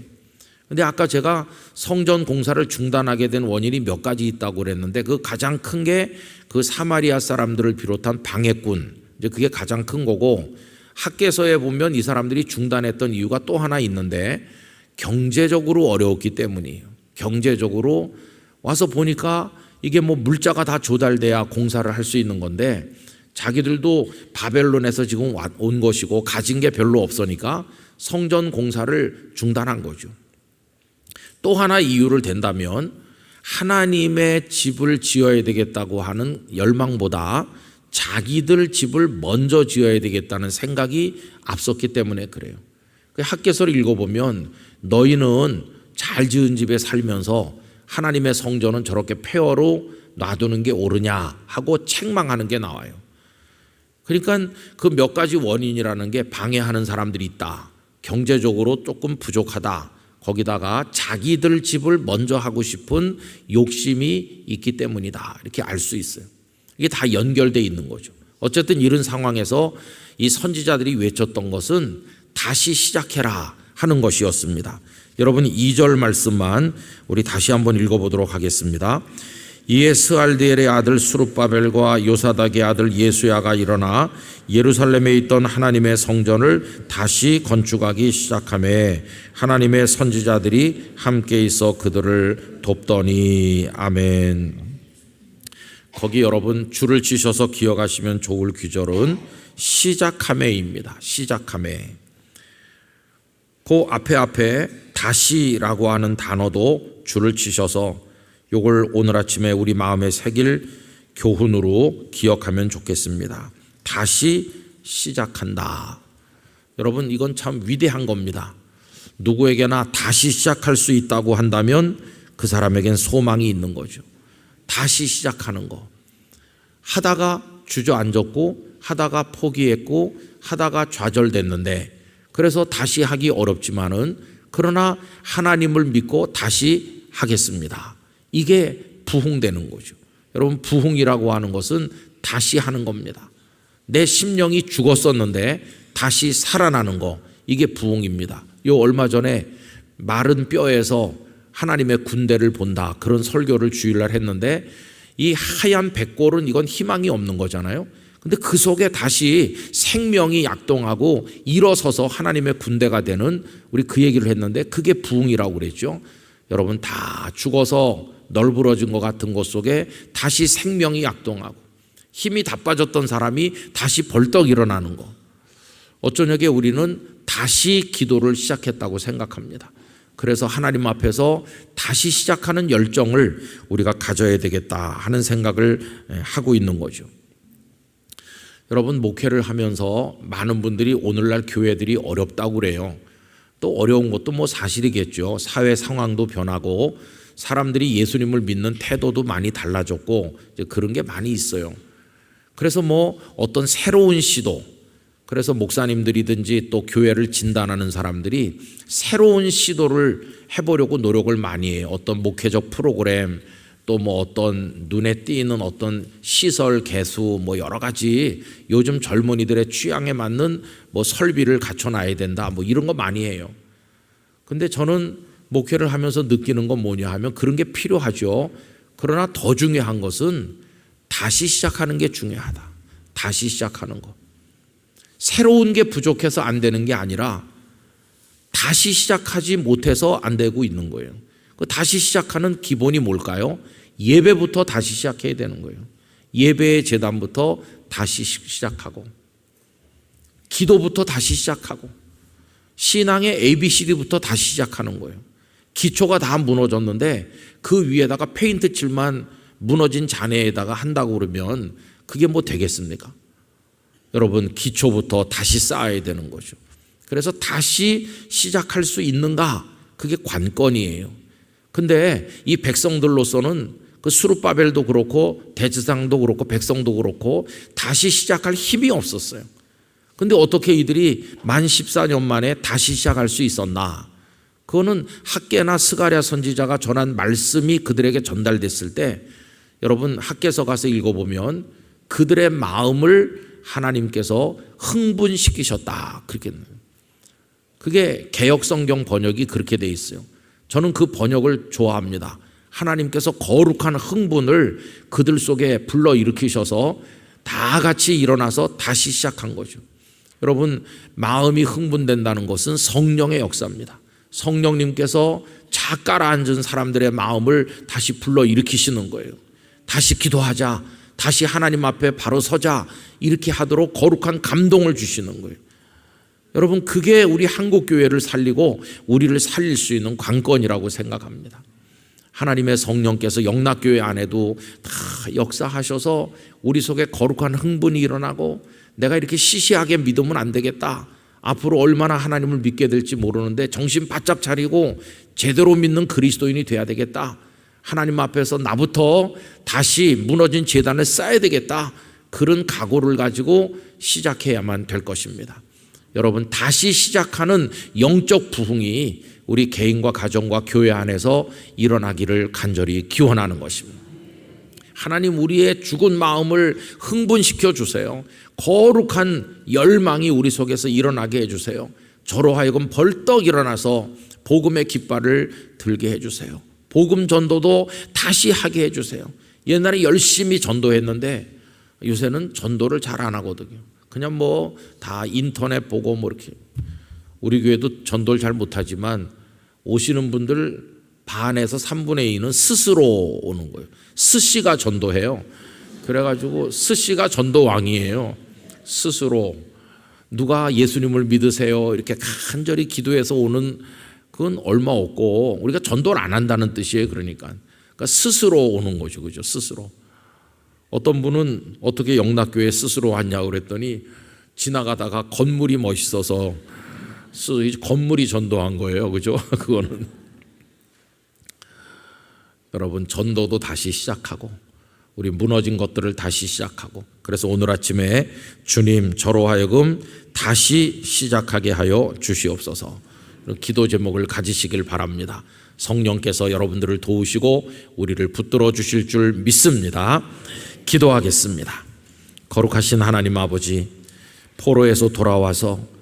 근데 아까 제가 성전 공사를 중단하게 된 원인이 몇 가지 있다고 그랬는데 그 가장 큰 게 그 사마리아 사람들을 비롯한 방해꾼, 이제 그게 가장 큰 거고 학개서에 보면 이 사람들이 중단했던 이유가 또 하나 있는데 경제적으로 어려웠기 때문이에요. 경제적으로 와서 보니까 이게 뭐 물자가 다 조달돼야 공사를 할 수 있는 건데 자기들도 바벨론에서 지금 온 것이고 가진 게 별로 없으니까 성전 공사를 중단한 거죠. 또 하나 이유를 댄다면 하나님의 집을 지어야 되겠다고 하는 열망보다 자기들 집을 먼저 지어야 되겠다는 생각이 앞섰기 때문에 그래요. 학개서를 읽어보면 너희는 잘 지은 집에 살면서 하나님의 성전은 저렇게 폐허로 놔두는 게 옳으냐 하고 책망하는 게 나와요. 그러니까 그 몇 가지 원인이라는 게 방해하는 사람들이 있다. 경제적으로 조금 부족하다. 거기다가 자기들 집을 먼저 하고 싶은 욕심이 있기 때문이다. 이렇게 알 수 있어요. 이게 다 연결되어 있는 거죠. 어쨌든 이런 상황에서 이 선지자들이 외쳤던 것은 다시 시작해라 하는 것이었습니다. 여러분 2절 말씀만 우리 다시 한번 읽어보도록 하겠습니다. 이에 스알디엘의 아들 수룹바벨과 요사닥의 아들 예수야가 일어나 예루살렘에 있던 하나님의 성전을 다시 건축하기 시작하매 하나님의 선지자들이 함께 있어 그들을 돕더니. 아멘. 거기 여러분 줄을 치셔서 기억하시면 좋을 귀절은 시작하매입니다. 시작하매. 그 앞에 다시라고 하는 단어도 줄을 치셔서 요걸 오늘 아침에 우리 마음에 새길 교훈으로 기억하면 좋겠습니다. 다시 시작한다. 여러분, 이건 참 위대한 겁니다. 누구에게나 다시 시작할 수 있다고 한다면 그 사람에겐 소망이 있는 거죠. 다시 시작하는 거. 하다가 주저앉았고, 하다가 포기했고, 하다가 좌절됐는데, 그래서 다시 하기 어렵지만은, 그러나 하나님을 믿고 다시 하겠습니다. 이게 부흥되는 거죠. 여러분, 부흥이라고 하는 것은 다시 하는 겁니다. 내 심령이 죽었었는데 다시 살아나는 거, 이게 부흥입니다. 요 얼마 전에 마른 뼈에서 하나님의 군대를 본다, 그런 설교를 주일날 했는데, 이 하얀 백골은 이건 희망이 없는 거잖아요. 근데 그 속에 다시 생명이 약동하고 일어서서 하나님의 군대가 되는, 우리 그 얘기를 했는데 그게 부흥이라고 그랬죠. 여러분, 다 죽어서 널브러진 것 같은 곳 속에 다시 생명이 약동하고 힘이 다 빠졌던 사람이 다시 벌떡 일어나는 거. 어쩌냐게 우리는 다시 기도를 시작했다고 생각합니다. 그래서 하나님 앞에서 다시 시작하는 열정을 우리가 가져야 되겠다 하는 생각을 하고 있는 거죠. 여러분, 목회를 하면서 많은 분들이 오늘날 교회들이 어렵다고 그래요. 또 어려운 것도 뭐 사실이겠죠. 사회 상황도 변하고 사람들이 예수님을 믿는 태도도 많이 달라졌고 이제 그런 게 많이 있어요. 그래서 뭐 어떤 새로운 시도, 그래서 목사님들이든지 또 교회를 진단하는 사람들이 새로운 시도를 해보려고 노력을 많이 해요. 어떤 목회적 프로그램, 또 뭐 어떤 눈에 띄는 어떤 시설 개수, 뭐 여러 가지 요즘 젊은이들의 취향에 맞는 뭐 설비를 갖춰놔야 된다, 뭐 이런 거 많이 해요. 근데 저는 목회를 하면서 느끼는 건 뭐냐 하면 그런 게 필요하죠. 그러나 더 중요한 것은 다시 시작하는 게 중요하다. 다시 시작하는 거. 새로운 게 부족해서 안 되는 게 아니라 다시 시작하지 못해서 안 되고 있는 거예요. 그 다시 시작하는 기본이 뭘까요? 예배부터 다시 시작해야 되는 거예요. 예배의 제단부터 다시 시작하고, 기도부터 다시 시작하고, 신앙의 ABCD부터 다시 시작하는 거예요. 기초가 다 무너졌는데 그 위에다가 페인트 칠만 무너진 잔해에다가 한다고 그러면 그게 뭐 되겠습니까? 여러분, 기초부터 다시 쌓아야 되는 거죠. 그래서 다시 시작할 수 있는가? 그게 관건이에요. 근데 이 백성들로서는 그 수룹바벨도 그렇고 대제사장도 그렇고 백성도 그렇고 다시 시작할 힘이 없었어요. 근데 어떻게 이들이 만 14년 만에 다시 시작할 수 있었나? 그거는 학개나 스가랴 선지자가 전한 말씀이 그들에게 전달됐을 때, 여러분 학개서 가서 읽어보면 그들의 마음을 하나님께서 흥분시키셨다, 그렇게. 그게 개역성경 번역이 그렇게 돼 있어요. 저는 그 번역을 좋아합니다. 하나님께서 거룩한 흥분을 그들 속에 불러일으키셔서 다 같이 일어나서 다시 시작한 거죠. 여러분, 마음이 흥분된다는 것은 성령의 역사입니다. 성령님께서 착 가라앉은 사람들의 마음을 다시 불러일으키시는 거예요. 다시 기도하자, 다시 하나님 앞에 바로 서자, 이렇게 하도록 거룩한 감동을 주시는 거예요. 여러분, 그게 우리 한국교회를 살리고 우리를 살릴 수 있는 관건이라고 생각합니다. 하나님의 성령께서 영락교회 안에도 다 역사하셔서 우리 속에 거룩한 흥분이 일어나고, 내가 이렇게 시시하게 믿으면 안 되겠다, 앞으로 얼마나 하나님을 믿게 될지 모르는데 정신 바짝 차리고 제대로 믿는 그리스도인이 돼야 되겠다, 하나님 앞에서 나부터 다시 무너진 제단을 쌓아야 되겠다, 그런 각오를 가지고 시작해야만 될 것입니다. 여러분, 다시 시작하는 영적 부흥이 우리 개인과 가정과 교회 안에서 일어나기를 간절히 기원하는 것입니다. 하나님, 우리의 죽은 마음을 흥분시켜 주세요. 거룩한 열망이 우리 속에서 일어나게 해주세요. 저로 하여금 벌떡 일어나서 복음의 깃발을 들게 해주세요. 복음 전도도 다시 하게 해주세요. 옛날에 열심히 전도했는데 요새는 전도를 잘 안 하거든요. 그냥 뭐 다 인터넷 보고 뭐 이렇게. 우리 교회도 전도를 잘 못하지만 오시는 분들 반에서 3분의 2는 스스로 오는 거예요. 스씨가 전도해요. 그래가지고 스씨가 전도 왕이에요. 스스로. 누가 예수님을 믿으세요 이렇게 간절히 기도해서 오는 그건 얼마 없고 우리가 전도를 안 한다는 뜻이에요. 그러니까 스스로 오는 거죠. 그죠? 스스로. 어떤 분은 어떻게 영락교회 스스로 왔냐고 그랬더니 지나가다가 건물이 멋있어서 건물이 전도한 거예요. 그죠? 그거는. 여러분, 전도도 다시 시작하고 우리 무너진 것들을 다시 시작하고, 그래서 오늘 아침에 주님 저로 하여금 다시 시작하게 하여 주시옵소서, 이런 기도 제목을 가지시길 바랍니다. 성령께서 여러분들을 도우시고 우리를 붙들어 주실 줄 믿습니다. 기도하겠습니다. 거룩하신 하나님 아버지, 포로에서 돌아와서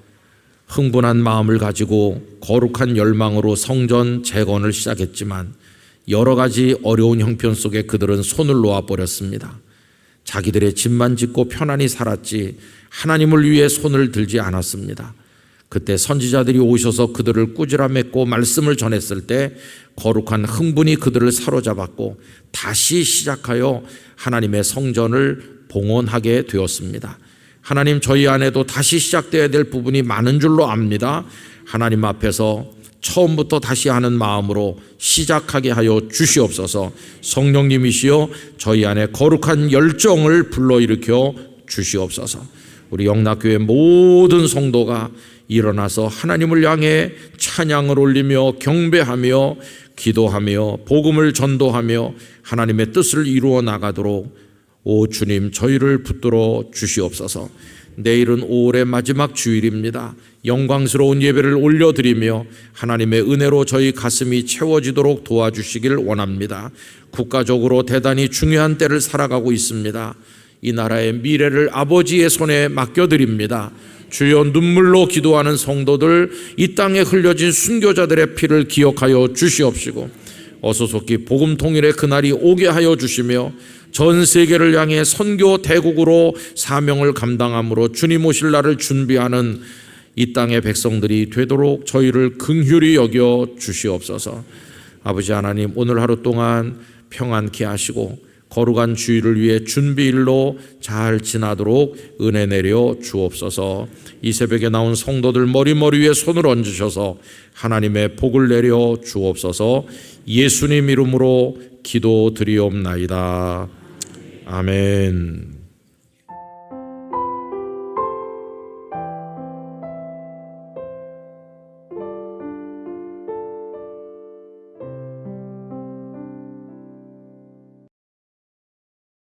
흥분한 마음을 가지고 거룩한 열망으로 성전 재건을 시작했지만 여러 가지 어려운 형편 속에 그들은 손을 놓아버렸습니다. 자기들의 집만 짓고 편안히 살았지 하나님을 위해 손을 들지 않았습니다. 그때 선지자들이 오셔서 그들을 꾸지라 맺고 말씀을 전했을 때 거룩한 흥분이 그들을 사로잡았고 다시 시작하여 하나님의 성전을 봉헌하게 되었습니다. 하나님, 저희 안에도 다시 시작되어야 될 부분이 많은 줄로 압니다. 하나님 앞에서 처음부터 다시 하는 마음으로 시작하게 하여 주시옵소서. 성령님이시여 저희 안에 거룩한 열정을 불러일으켜 주시옵소서. 우리 영락교회 모든 성도가 일어나서 하나님을 향해 찬양을 올리며 경배하며 기도하며 복음을 전도하며 하나님의 뜻을 이루어 나가도록 오 주님 저희를 붙들어 주시옵소서. 내일은 5월의 마지막 주일입니다. 영광스러운 예배를 올려드리며 하나님의 은혜로 저희 가슴이 채워지도록 도와주시길 원합니다. 국가적으로 대단히 중요한 때를 살아가고 있습니다. 이 나라의 미래를 아버지의 손에 맡겨드립니다. 주여, 눈물로 기도하는 성도들, 이 땅에 흘려진 순교자들의 피를 기억하여 주시옵시고 어소속히 복음 통일의 그날이 오게 하여 주시며 전 세계를 향해 선교 대국으로 사명을 감당함으로 주님 오실 날을 준비하는 이 땅의 백성들이 되도록 저희를 긍휼히 여겨 주시옵소서. 아버지 하나님, 오늘 하루 동안 평안케 하시고 거룩한 주일을 위해 준비일로 잘 지나도록 은혜 내려 주옵소서. 이 새벽에 나온 성도들 머리 위에 손을 얹으셔서 하나님의 복을 내려 주옵소서. 예수님 이름으로 기도드리옵나이다. 아멘.